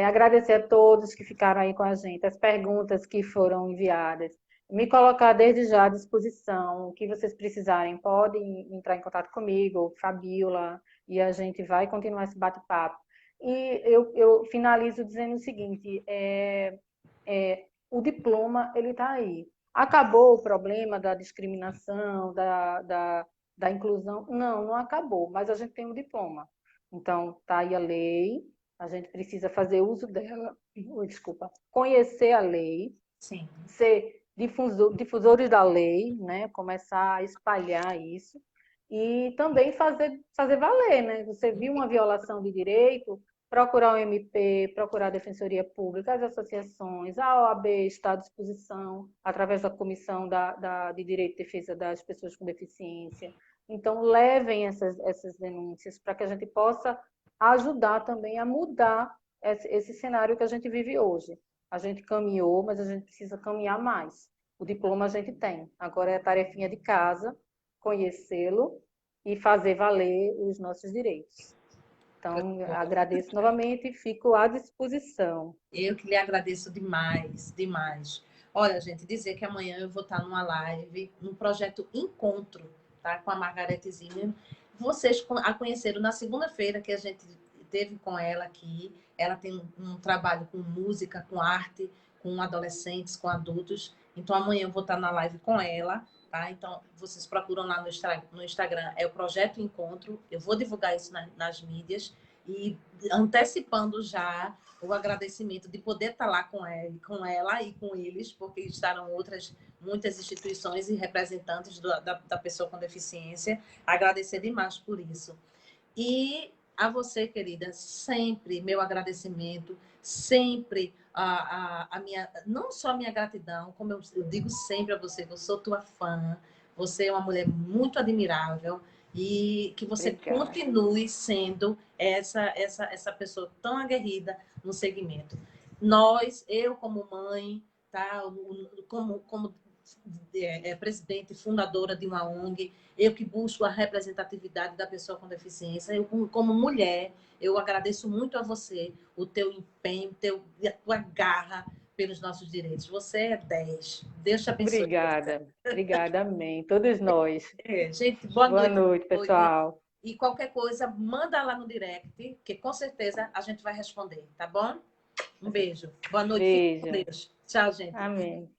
Agradecer a todos que ficaram aí com a gente, as perguntas que foram enviadas. Me colocar desde já à disposição. O que vocês precisarem, podem entrar em contato comigo, Fabiola, e a gente vai continuar esse bate-papo. E eu finalizo dizendo o seguinte: o diploma ele está aí. Acabou o problema da discriminação, da inclusão? Não, não acabou, mas a gente tem um diploma. Então, está aí a lei, a gente precisa fazer uso dela, desculpa, conhecer a lei, Sim. ser difusores da lei, né? Começar a espalhar isso e também fazer valer, né? Você viu uma violação de direito, procurar o MP, procurar a Defensoria Pública, as associações, a OAB está à disposição, através da Comissão de Direito e Defesa das Pessoas com Deficiência. Então, levem essas denúncias para que a gente possa ajudar também a mudar esse cenário que a gente vive hoje. A gente caminhou, mas a gente precisa caminhar mais. O diploma a gente tem, agora é a tarefinha de casa, conhecê-lo e fazer valer os nossos direitos. Então, agradeço novamente e fico à disposição. Eu que lhe agradeço demais, demais. Olha, gente, dizer que amanhã eu vou estar numa live, no projeto Encontro, tá? Com a Margarete Zimmer. Vocês a conheceram na segunda-feira que a gente teve com ela aqui. Ela tem um trabalho com música, com arte, com adolescentes, com adultos. Então, amanhã eu vou estar na live com ela, tá? Então, vocês procuram lá no Instagram, é o Projeto Encontro. Eu vou divulgar isso nas mídias. E antecipando já o agradecimento de poder estar lá com ela e com eles, porque estarão muitas instituições e representantes da pessoa com deficiência. Agradecer demais por isso. E a você, querida, sempre meu agradecimento, sempre a minha, não só a minha gratidão, como eu digo sempre a você, eu sou tua fã, você é uma mulher muito admirável e que você Obrigada. continue sendo essa pessoa tão aguerrida no segmento. Nós, eu como mãe, tá, como presidente, fundadora de uma ONG, eu que busco a representatividade da pessoa com deficiência, eu como mulher, eu agradeço muito a você, o teu empenho, a tua garra pelos nossos direitos. Você é 10. Deus te abençoe. Obrigada. Obrigada, amém. Todos nós. Gente, boa noite, pessoal. E qualquer coisa, manda lá no direct, que com certeza a gente vai responder, tá bom? Um beijo. Boa noite. Beijo. Fique com Deus. Tchau, gente. Amém.